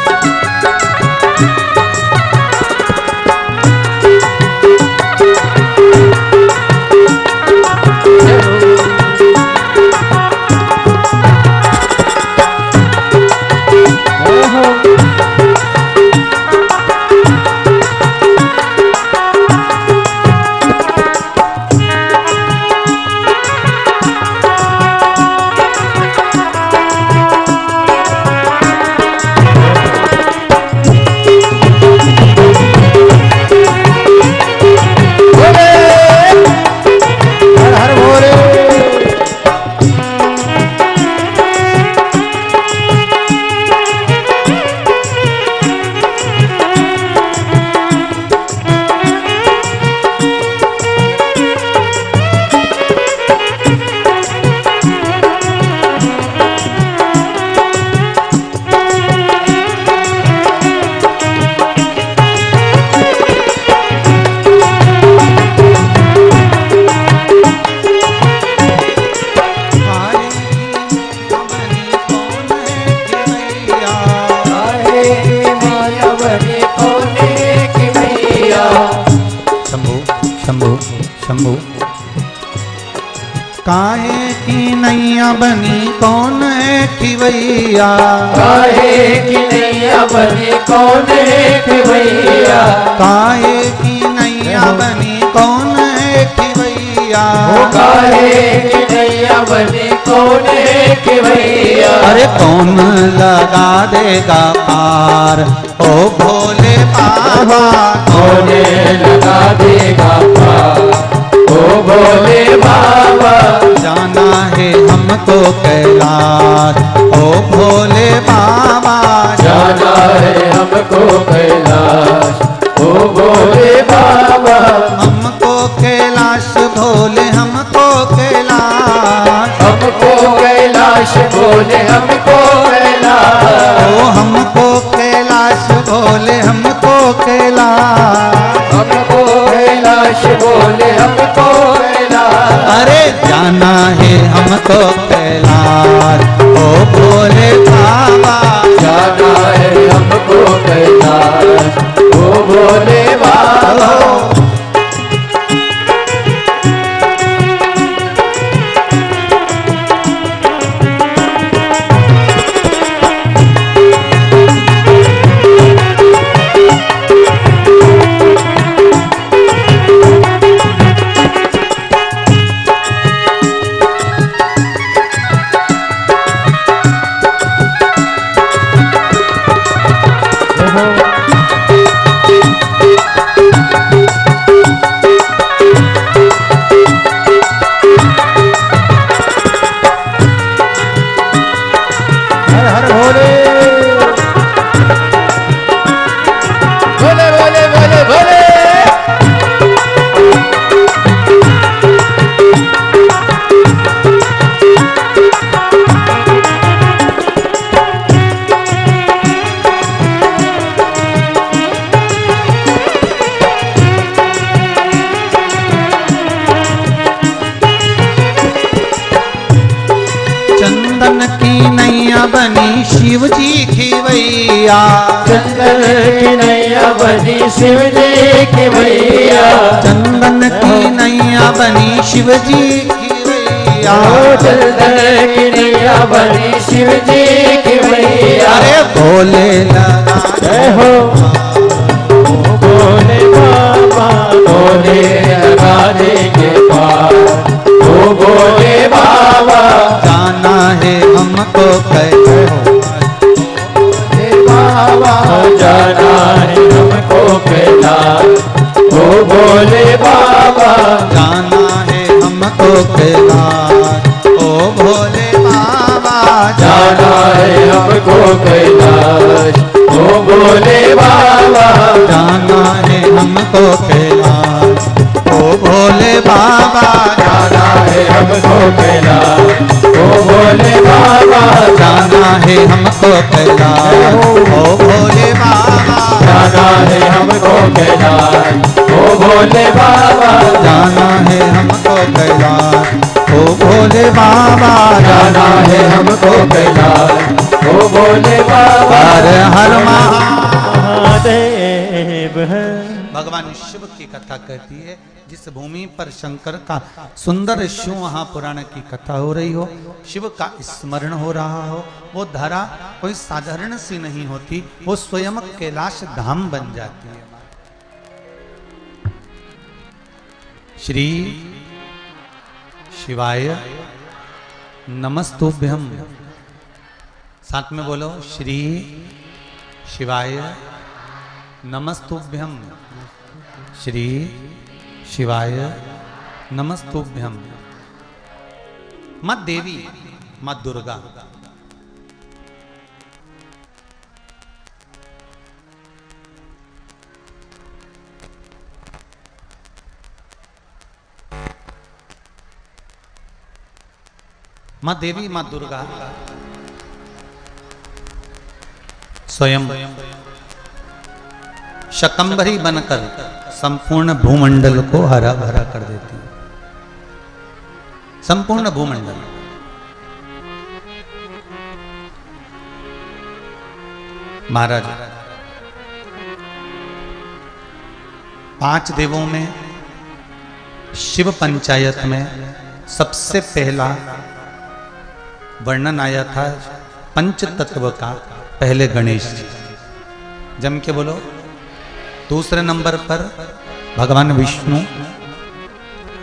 शंभु शंभु। काहे की नैया बनी कौन है खिवैया, काहे की नैया बनी कौन है खिवैया, काहे की नैया बनी कौन है खिवैया, काहे की नैया बनी कौन है खिवैया। अरे कौन लगा देगा पार ओ भोले बाबा, कौन लगा देगा पार ओ भोले बाबा। जाना है हमको कैलाश ओ भोले बाबा, जाना है हमको कैलाश ओ भोले बाबा। हमको कैलाश भोले हमको कैलाश, हमको कैलाश बोले हमको कैलाश, ओ हमको कैलाश भोले हमको कैलाश, हमको कैलाश बोले हमको कैलाश। अरे जाना है हमको कैलाश ओ भोले बाबा, जाना है हमको कैलाश ओ भोले बाबा। हर हर भोले भोले भोले भोले भोले। चंदन की नैया बनी शिव जी खिवैया, चंदन की नैया बनी शिव जी की मैया, चंदन की नैया बनी शिव जी खिवैया, चंदन की नैया बनी शिव जी की मैया। अरे भोले लगा जय हो भोले बाबा, भोले लगा देंगे पार ओ भोले बाबा। जाना है हमको कैलाश भोले बाबा, जाना है हमको कैलाश ओ भोले बाबा। जाना है हमको कैलाश ओ भोले बाबा, जाना है हमको कैलाश ओ भोले बाबा। जाना है हमको कैलाश ओ भोले बाबा, जाना है हमको कैलाश ओ भोले बाबा। जाना है हमको कैलाश ओ भोले बाबा, जाना है हमको कैलाश ओ भोले बाबा। जाना है हमको कैलाश ओ भोले बाबा, जाना है हमको कैलाश ओ भोले बाबा। हर महादेव। महादेव है भगवान शिव की कथा कहती है, जिस भूमि पर शंकर का सुंदर शिव महापुराण की कथा हो रही हो, शिव का स्मरण हो रहा हो, वो धरा कोई साधारण सी नहीं होती, वो स्वयं कैलाश धाम बन जाती है। श्री शिवाय नमस्तुभ्यम, साथ में बोलो श्री शिवाय नमस्तुभ्यम, श्री शिवाय नमस्तुभ्यम। मां देवी, मां दुर्गा, मां देवी मां दुर्गा स्वयं शकंभरी बनकर संपूर्ण भूमंडल को हरा भरा कर देती है। संपूर्ण भूमंडल महाराज 5 देवों में शिव पंचायत में सबसे पहला वर्णन आया था पंच तत्व का, पहले गणेश जी, जम के बोलो। दूसरे नंबर पर भगवान विष्णु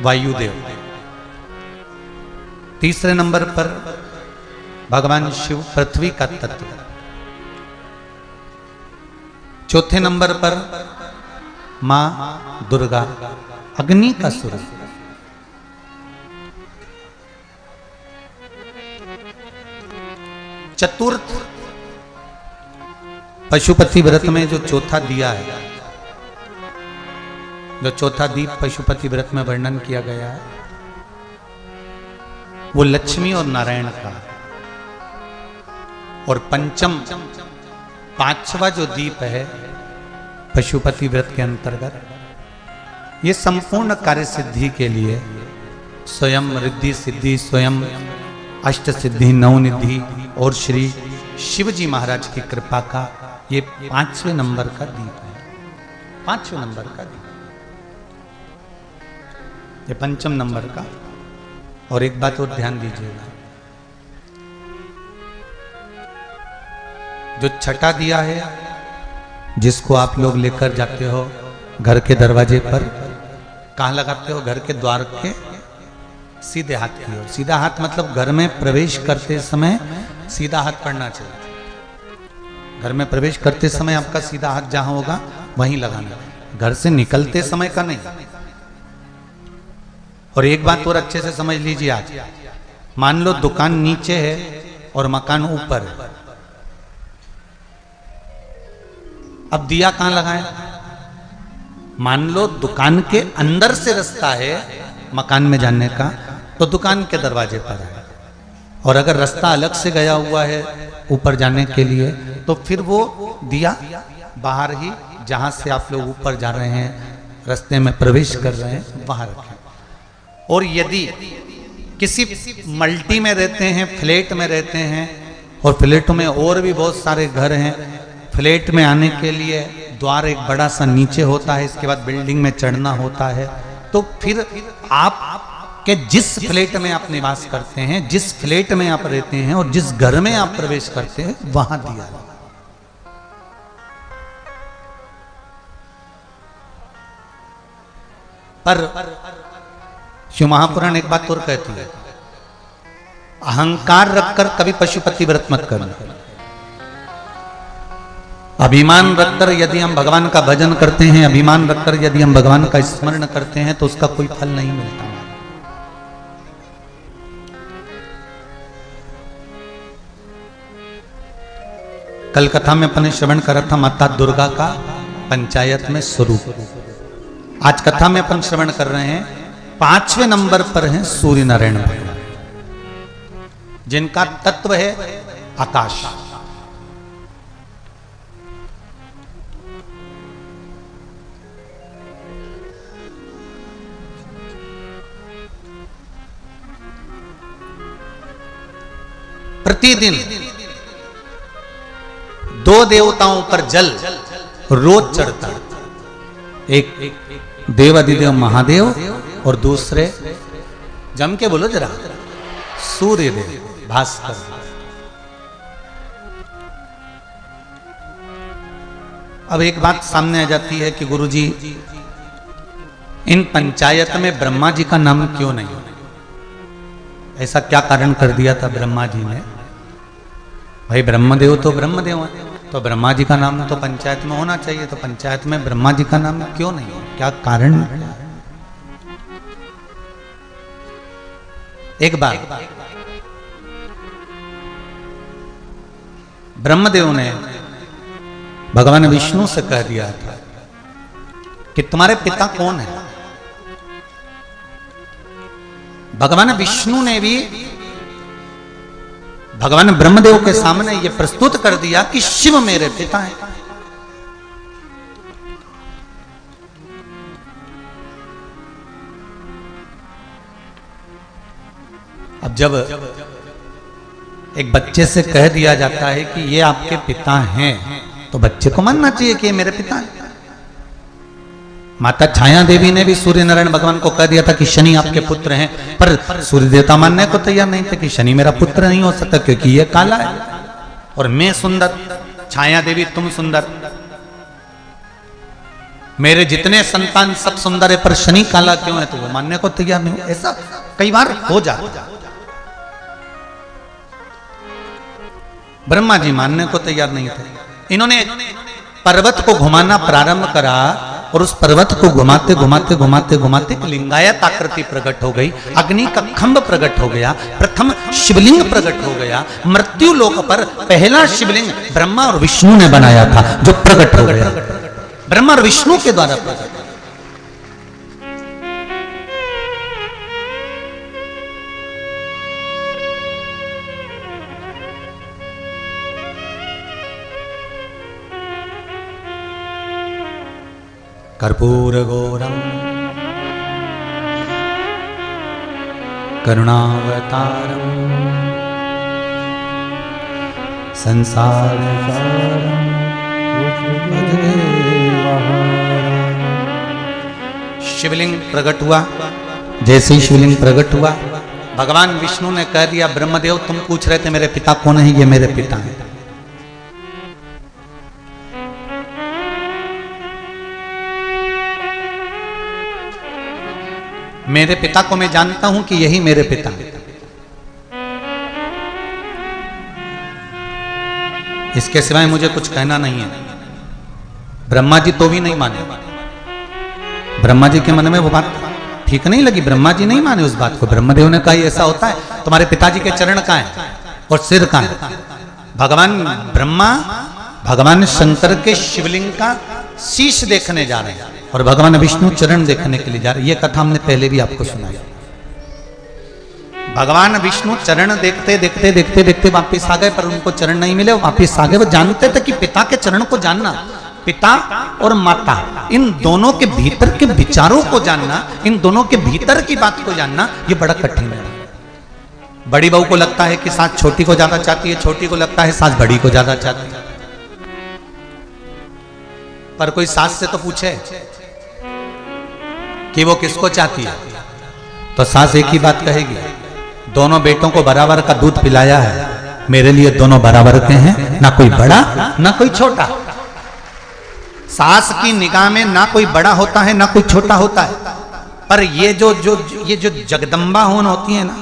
वायुदेव, तीसरे नंबर पर भगवान शिव पृथ्वी का तत्व, चौथे नंबर पर मां दुर्गा अग्नि का स्वरूप, चतुर्थ पशुपति व्रत में जो चौथा दिया है, जो चौथा दीप पशुपति व्रत में वर्णन किया गया है, वो लक्ष्मी और नारायण का। और पंचम पांचवा जो दीप है पशुपति व्रत के अंतर्गत, ये संपूर्ण कार्य सिद्धि के लिए स्वयं रिद्धि सिद्धि, स्वयं अष्ट सिद्धि नवनिधि और श्री शिवजी महाराज की कृपा का ये 5वें नंबर का दीप है। 5वें नंबर का दीप, ये पंचम नंबर का। और एक बात और ध्यान दीजिएगा, जो छठा दिया है जिसको आप लोग लेकर जाते हो घर के दरवाजे पर, कहाँ लगाते हो? घर के द्वार के सीधे हाथ की ओर। सीधा हाथ मतलब घर में प्रवेश करते समय सीधा हाथ पड़ना चाहिए। घर में प्रवेश करते समय आपका सीधा हाथ जहां होगा वहीं लगाना, घर से निकलते समय का नहीं। और एक बात और अच्छे से समझ लीजिए, आज मान लो दुकान नीचे है और मकान ऊपर है, अब दिया कहां लगाएं? मान लो दुकान के अंदर से रास्ता है मकान में जाने का, तो दुकान के दरवाजे पर है। और अगर रास्ता अलग से गया हुआ है ऊपर जाने के लिए, तो फिर वो दिया बाहर ही, जहां से आप लोग ऊपर जा रहे हैं, रास्ते में प्रवेश कर रहे हैं, वहां रखें। और यदि किसी मल्टी में रहते हैं, फ्लैट में रहते हैं, और फ्लैट में और भी बहुत सारे घर हैं, फ्लैट में आने के लिए द्वार एक बड़ा सा नीचे होता है, इसके बाद बिल्डिंग में चढ़ना होता है, तो फिर आप के जिस फ्लैट में आप निवास करते हैं, जिस फ्लैट में आप रहते हैं और जिस घर में आप प्रवेश करते हैं, वहां दिया। पर शिव महापुराण एक बात और कहती है, अहंकार रखकर कभी पशुपति व्रत मत करना। अभिमान रखकर यदि हम भगवान का भजन करते हैं, अभिमान रखकर यदि हम भगवान का स्मरण करते हैं, तो उसका कोई फल नहीं मिलता। कल कथा में अपने श्रवण करा था माता दुर्गा का पंचायत में स्वरूप। आज कथा में अपन श्रवण कर रहे हैं 5वें नंबर पर हैं सूर्य नारायण भगवान, जिनका तत्व है आकाश। प्रतिदिन 2 देवताओं पर जल रोज चढ़ता है, एक देवाधिदेव महादेव और दूसरे, जम के बोलो जरा, सूर्य देव भास्कर। अब एक बात सामने आ जाती है कि गुरुजी इन पंचायत में ब्रह्मा जी का नाम क्यों नहीं? ऐसा क्या कारण कर दिया था ब्रह्मा जी ने? भाई ब्रह्मदेव तो ब्रह्मदेव है, तो ब्रह्मा जी का नाम तो पंचायत में होना चाहिए, तो पंचायत में ब्रह्मा जी का नाम क्यों नहीं? क्या कारण? एक बार ब्रह्मदेव ने भगवान विष्णु से कह दिया था कि तुम्हारे पिता कौन है? भगवान विष्णु ने भी भगवान ब्रह्मदेव के सामने ये प्रस्तुत कर दिया कि शिव मेरे पिता हैं। अब जब एक बच्चे से कह दिया जाता है कि ये आपके पिता हैं, तो बच्चे को मानना चाहिए कि ये मेरे पिता हैं। माता छाया देवी ने भी सूर्य नारायण भगवान को कह दिया था कि शनि आपके पुत्र हैं, पर सूर्य देवता मानने को तैयार नहीं थे कि शनि मेरा पुत्र नहीं हो सकता क्योंकि ये काला है और मैं सुंदर। छाया देवी तुम सुंदर, मेरे जितने संतान सब सुंदर है, पर शनि काला क्यों है? तो वो मानने को तैयार नहीं हो। ऐसा कई बार हो जाता। ब्रह्मा जी मानने को तैयार नहीं थे। इन्होंने पर्वत को घुमाना प्रारंभ करा और उस पर्वत को घुमाते घुमाते घुमाते घुमाते लिंगायत आकृति प्रकट हो गई, अग्नि का खंभ प्रकट हो गया, प्रथम शिवलिंग प्रकट हो गया। मृत्यु लोक पर पहला शिवलिंग ब्रह्मा और विष्णु ने बनाया था जो प्रकट हो गया, ब्रह्मा और विष्णु के द्वारा प्रकट। कर्पूर गौरम करुणावतारम संसार सारम शिवलिंग प्रकट हुआ। जैसे ही शिवलिंग प्रकट हुआ, भगवान विष्णु ने कह दिया, ब्रह्मदेव तुम पूछ रहे थे मेरे पिता कौन है, ये मेरे पिता हैं। मेरे पिता को मैं जानता हूं कि यही मेरे पिता हैं। इसके सिवाय मुझे कुछ कहना नहीं है। ब्रह्मा जी तो भी नहीं माने। ब्रह्मा जी के मन में वो बात ठीक नहीं लगी, ब्रह्मा जी नहीं माने उस बात को। ब्रह्मदेव ने कहा ऐसा होता है, तुम्हारे पिताजी के चरण कहां है और सिर कहां है? भगवान ब्रह्मा भगवान शंकर के शिवलिंग का शीश देखने जा रहे हैं और भगवान विष्णु चरण देखने के लिए जा रहे हैं। ये कथा हमने पहले भी आपको सुनाई। भगवान विष्णु चरण देखते देखते देखते देखते वापिस आ गए, पर उनको चरण नहीं मिले। वापिस आ गए। वो जानते थे कि पिता के चरण को जानना, पिता और माता इन दोनों के भीतर के विचारों को जानना, इन दोनों के भीतर की बात को जानना, ये बड़ा कठिन है। बड़ी बहू को लगता है कि सास छोटी को ज्यादा चाहती है, छोटी को लगता है सास बड़ी को ज्यादा चाहती है। पर कोई सास से तो पूछे कि वो किसको चाहती है, तो सास एक ही बात कहेगी, दोनों बेटों को बराबर का दूध पिलाया है, मेरे लिए दोनों बराबर के हैं, ना कोई बड़ा ना कोई छोटा। सास की निगाह में ना कोई बड़ा होता है ना कोई छोटा होता है। पर ये जो जगदम्बा होन होती है ना,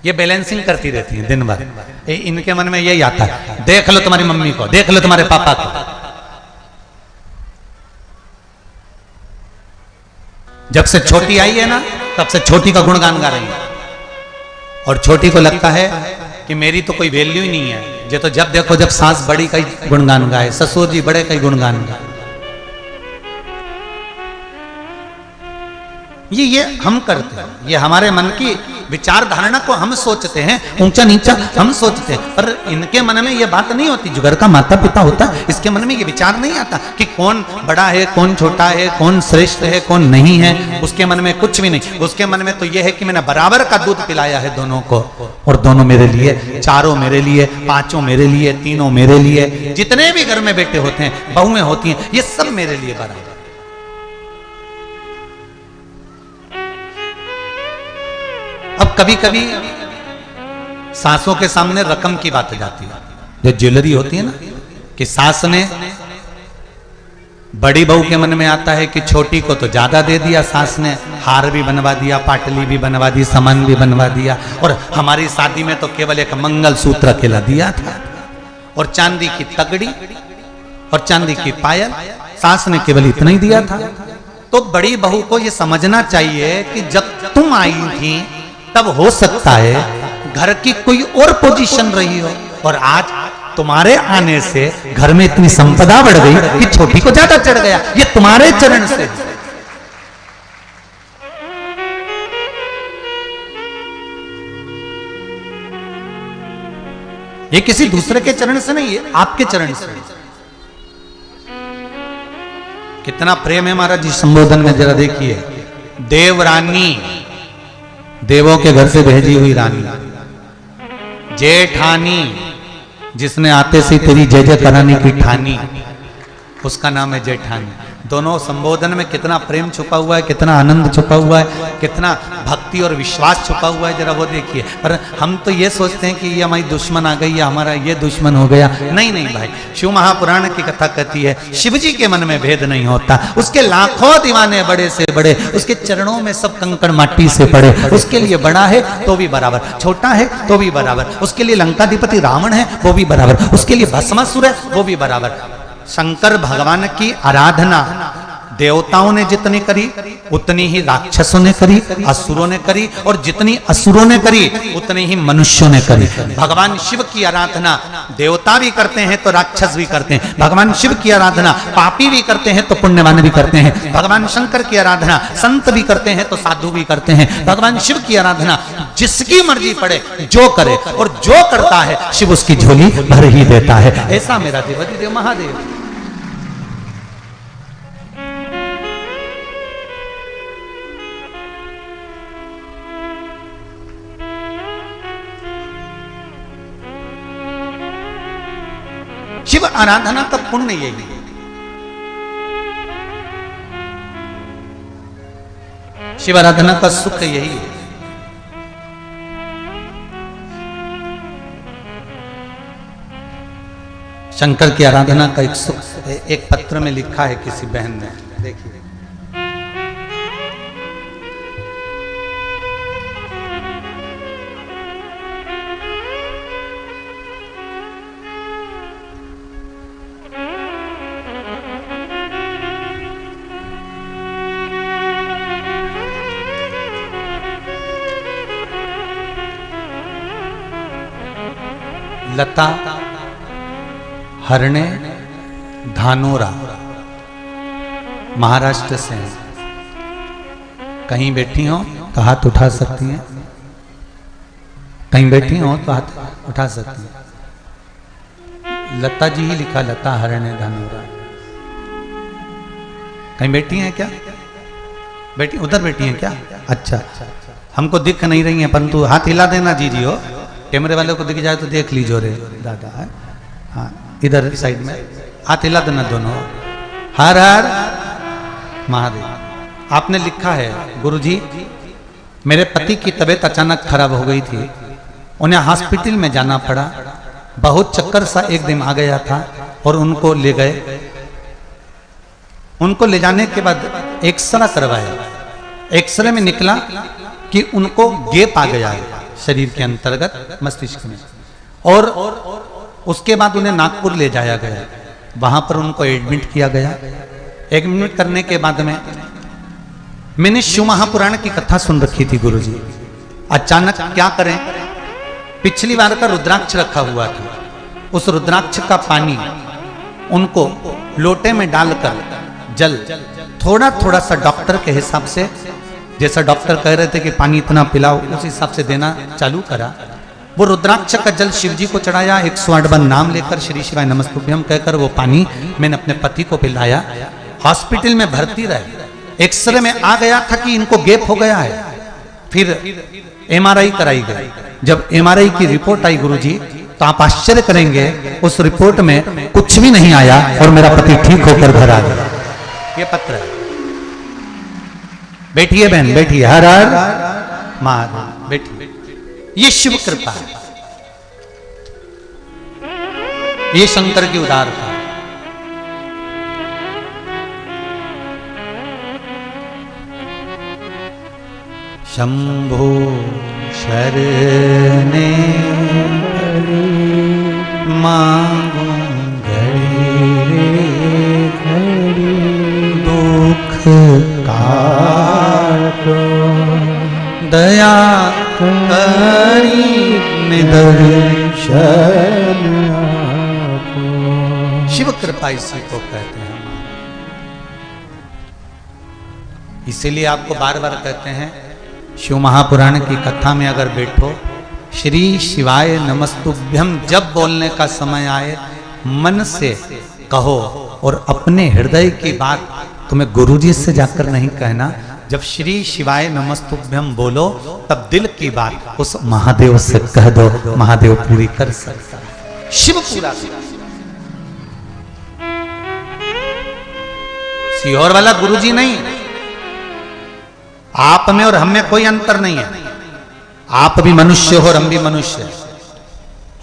ये बैलेंसिंग करती रहती है दिन भर। इनके मन में यही आता है, देख लो तुम्हारी मम्मी को, देख लो तुम्हारे पापा को। जब से छोटी आई है ना, तब से छोटी का गुणगान गा रही है, और छोटी को लगता है कि मेरी तो कोई वैल्यू ही नहीं है। ये तो जब देखो जब सास बड़ी का ही गुणगान गाए, ससुर जी बड़े का ही गुणगान गाए। ये हम करते हैं, ये हमारे मन की विचार धारणा को हम सोचते हैं, ऊंचा नीचा हम सोचते हैं। पर इनके मन में ये बात नहीं होती। जो घर का माता पिता होता है, इसके मन में ये विचार नहीं आता कि कौन बड़ा है, कौन छोटा है, कौन श्रेष्ठ है, कौन नहीं है। उसके मन में कुछ भी नहीं। उसके मन में तो ये है कि मैंने बराबर का दूध पिलाया है दोनों को, और दोनों मेरे लिए, चारों मेरे लिए, पांचों मेरे लिए, तीनों मेरे लिए। जितने भी घर में बेटे होते हैं, बहुएं होती हैं, ये सब मेरे लिए बराबर। अब कभी कभी सासों के सामने रकम की बात जाती है। जो ज्वेलरी होती है ना, कि सास ने, बड़ी बहू के मन में आता है कि छोटी को तो ज्यादा दे दिया, सास ने हार भी बनवा दिया, पाटली भी बनवा दी, सामान भी बनवा दिया, और हमारी शादी में तो केवल एक मंगल सूत्र अकेला दिया था, और चांदी की तगड़ी और चांदी की पायल, सास ने केवल इतना ही दिया था। तो बड़ी बहू को यह समझना चाहिए कि जब तुम आई थी तब हो सकता है घर की कोई और पोजीशन रही हो, और आज तुम्हारे आने से घर में इतनी संपदा बढ़ गई कि छोटी को ज्यादा चढ़ गया। ये तुम्हारे चरण से। ये किसी दूसरे के चरण से नहीं, ये आपके चरण से। कितना प्रेम है महाराज जी संबोधन में, जरा देखिए। देवरानी, देवों के घर से भेजी हुई रानी, जेठानी, जिसने आते से तेरी जय जय कराने की ठानी, उसका नाम है जेठानी। दोनों संबोधन में कितना प्रेम छुपा हुआ है, कितना आनंद छुपा हुआ है, कितना भक्ति और विश्वास छुपा हुआ है, जरा वो देखिए। पर हम तो ये सोचते हैं कि ये हमारी दुश्मन आ गई या हमारा ये दुश्मन हो गया। नहीं नहीं भाई, शिव महापुराण की कथा कहती है शिव जी के मन में भेद नहीं होता। उसके लाखों दीवाने बड़े से बड़े, उसके चरणों में सब कंकड़ माटी से पड़े, उसके लिए बड़ा है तो भी बराबर, छोटा है तो भी बराबर, उसके लिए लंकाधिपति रावण है वो भी बराबर, उसके लिए भस्मासुर है वो भी बराबर। शंकर भगवान की आराधना देवताओं ने जितनी करी उतनी ही राक्षसों ने करी, असुरों ने करी, और जितनी असुरों ने करी उतनी ही मनुष्यों ने करी। भगवान शिव की आराधना देवता भी करते हैं तो राक्षस भी करते हैं। भगवान शिव की आराधना पापी भी करते हैं तो पुण्यवान भी करते हैं। भगवान शंकर की आराधना संत भी करते हैं तो साधु भी करते हैं। भगवान शिव की आराधना जिसकी मर्जी पड़े जो करे, और जो करता है शिव उसकी झोली भर ही देता है। ऐसा मेरा देवती देव महादेव। शिव आराधना का पुण्य यही है। शिव आराधना का सुख यही है। शंकर की आराधना का एक सुख एक पत्र में लिखा है किसी बहन ने, देखिए। लता हरणे धानोरा महाराष्ट्र से हैं। कहीं बैठी हो तो हाथ उठा सकती हैं, कहीं बैठी हो तो हाथ उठा सकती हैं। लता जी ही लिखा, लता हरणे धानोरा। कहीं बैठी हैं क्या? बैठी उधर बैठी हैं क्या? अच्छा, हमको दिख नहीं रही हैं, परंतु हाथ हिला देना जी जी हो। कैमरे वाले को दिख जाए तो देख लीजिए रे दादा है। हाँ, इधर साइड में हाथ हिला देना दोनों। हर हर महादेव। आपने लिखा है, गुरुजी मेरे पति की तबीयत अचानक खराब हो गई थी, उन्हें हॉस्पिटल में जाना पड़ा। बहुत चक्कर सा एक दिन आ गया था और उनको ले गए। उनको ले जाने के बाद एक्सरे करवाया। एक्सरे में निकला कि उनको गैप आ गया है शरीर के अंतर्गत मस्तिष्क में, और उसके बाद उन्हें नागपुर ले जाया गया। वहां पर उनको एडमिट किया गया। एडमिट करने के बाद में मैंने शिव महापुराण की कथा सुन रखी थी गुरुजी। अचानक क्या करें, पिछली बार का रुद्राक्ष रखा हुआ था, उस रुद्राक्ष का पानी उनको लोटे में डालकर जल थोड़ा थोड़ा सा डॉक्टर के हिसाब से, जैसा डॉक्टर कह रहे थे कि पानी इतना पिलाओ, उस हिसाब से देना चालू करा। वो रुद्राक्ष का जल शिव जी को चढ़ाया। 108 बार नाम लेकर श्री शिवाय नमस्तुभ्यं कहकर वो पानी मैंने अपने पति को पिलाया। हॉस्पिटल में भर्ती रहे। एक्सरे में आ गया था कि इनको गैप हो गया है। फिर एमआरआई कराई गई। जब एमआरआई की रिपोर्ट आई गुरुजी, तो आप आश्चर्य करेंगे, उस रिपोर्ट में कुछ भी नहीं आया और मेरा पति ठीक होकर घर आ गया। ये पत्र है। बैठिए बहन, बैठिए। हर हर महादेव, बैठिए। ये शिव कृपा है, ये शंकर की उदारता। शंभो शरणे मांगो घड़ी दुख काटो दया करी निदर्शन। शिव कृपा इसी को कहते हैं। इसीलिए आपको बार बार कहते हैं, शिव महापुराण की कथा में अगर बैठो, श्री शिवाय नमस्तुभ्यं जब बोलने का समय आए मन से कहो, और अपने हृदय की बात तुम्हें गुरुजी से जाकर नहीं कहना। जब श्री शिवाय नमस्तुभ्यं बोलो तब दिल की बात उस महादेव से कह दो, महादेव पूरी कर सकता है। शिव पूरा सीहोर वाला गुरुजी नहीं, आप में और हम में कोई अंतर नहीं है। आप भी मनुष्य हो और हम भी मनुष्य हैं।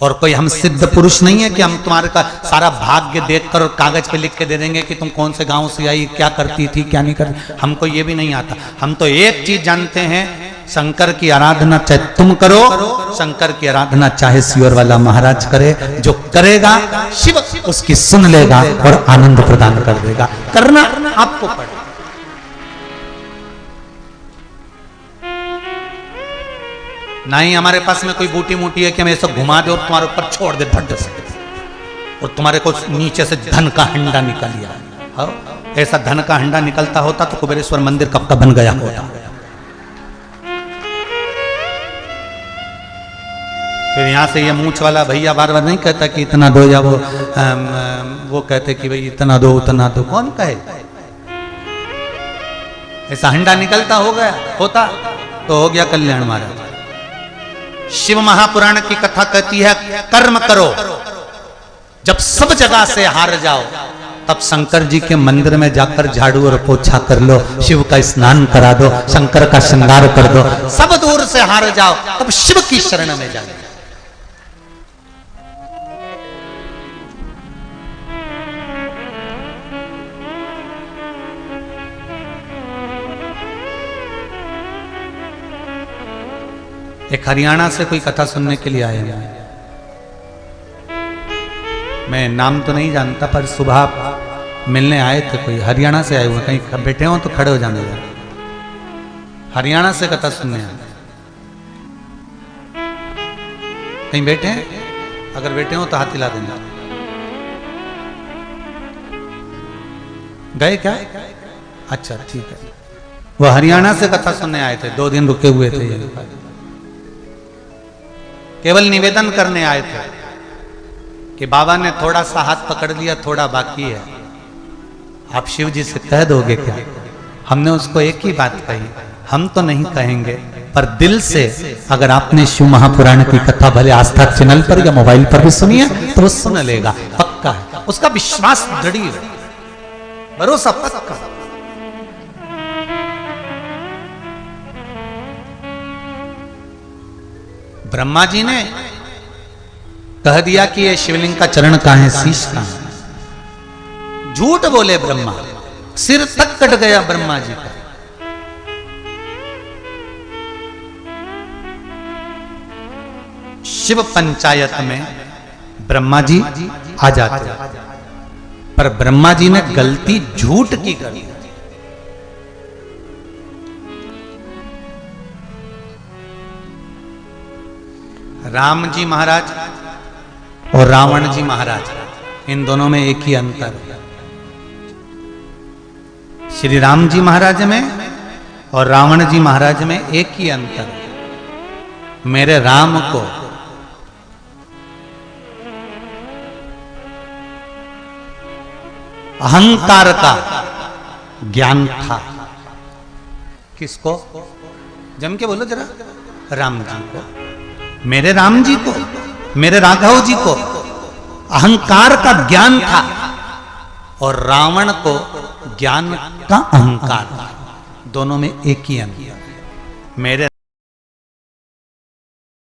और कोई हम सिद्ध पुरुष नहीं है कि हम तुम्हारे का सारा भाग्य देखकर और कागज पे लिख के दे देंगे कि तुम कौन से गांव से आई, क्या करती थी, क्या नहीं करती। हमको ये भी नहीं आता। हम तो एक चीज जानते हैं, शंकर की आराधना चाहे तुम करो, शंकर की आराधना चाहे सीहोर वाला महाराज करे। जो करेगा शिव उसकी सुन लेगा और आनंद प्रदान कर देगा। करना आपको पड़े। ना ही हमारे पास में कोई बूटी मूटी है कि हम ऐसा घुमा दे और तुम्हारे ऊपर छोड़ दे भड्ड से, और तुम्हारे को नीचे से धन का हंडा निकल लिया। ऐसा धन का हंडा निकलता होता तो कुबेरेश्वर मंदिर कब का बन गया होता। फिर यहां से ये मूंछ वाला भैया बार बार नहीं कहता कि इतना दो, या वो कहते कि भाई इतना दो उतना दो। कौन कहे? ऐसा हंडा निकलता हो गया होता तो हो गया कल्याण महाराज। शिव महापुराण की कथा कहती है कर्म करो, जब सब जगह से हार जाओ तब शंकर जी के मंदिर में जाकर झाड़ू और पोछा कर लो, शिव का स्नान करा दो, शंकर का श्रृंगार कर दो। सब दूर से हार जाओ तब शिव की शरण में जाओ। एक हरियाणा से कोई कथा सुनने के लिए आए हैं। मैं नाम तो नहीं जानता, पर सुबह मिलने आए थे। कोई हरियाणा से आए हुए, कहीं बैठे हो तो खड़े हो जाने दो। हरियाणा से कथा सुनने आए। कहीं बैठे हैं? अगर बैठे हो तो हाथ हिला देना। गए क्या? अच्छा ठीक है। वो हरियाणा से कथा सुनने आए थे, 2 दिन रुके हुए थे। केवल निवेदन करने आए थे कि बाबा ने थोड़ा सा हाथ पकड़ लिया, थोड़ा बाकी है, आप शिव जी से कह दोगे क्या? हमने उसको एक ही बात कही, हम तो नहीं कहेंगे, पर दिल से अगर आपने शिव महापुराण की कथा भले आस्था चैनल पर या मोबाइल पर भी सुनी है तो वो सुन लेगा। पक्का है, उसका विश्वास दृढ़ है, भरोसा पक्का। ब्रह्मा जी ने कह दिया कि ये शिवलिंग का चरण कहां है, शीश कहां है। झूठ बोले ब्रह्मा, सिर तक कट गया ब्रह्मा जी का। शिव पंचायत में ब्रह्मा जी आ जाते, पर ब्रह्मा जी ने गलती झूठ की कर दी। राम जी महाराज और रावण जी महाराज, इन दोनों में एक ही अंतर है। श्री राम जी महाराज में और रावण जी महाराज में एक ही अंतर है। मेरे राम को अहंकार का ज्ञान था। किसको? जम के बोलो जरा। राम जी को, मेरे राम जी को, मेरे राघव जी को अहंकार का ज्ञान था, और रावण को ज्ञान का अहंकार था। दोनों में एक ही अंतर। मेरे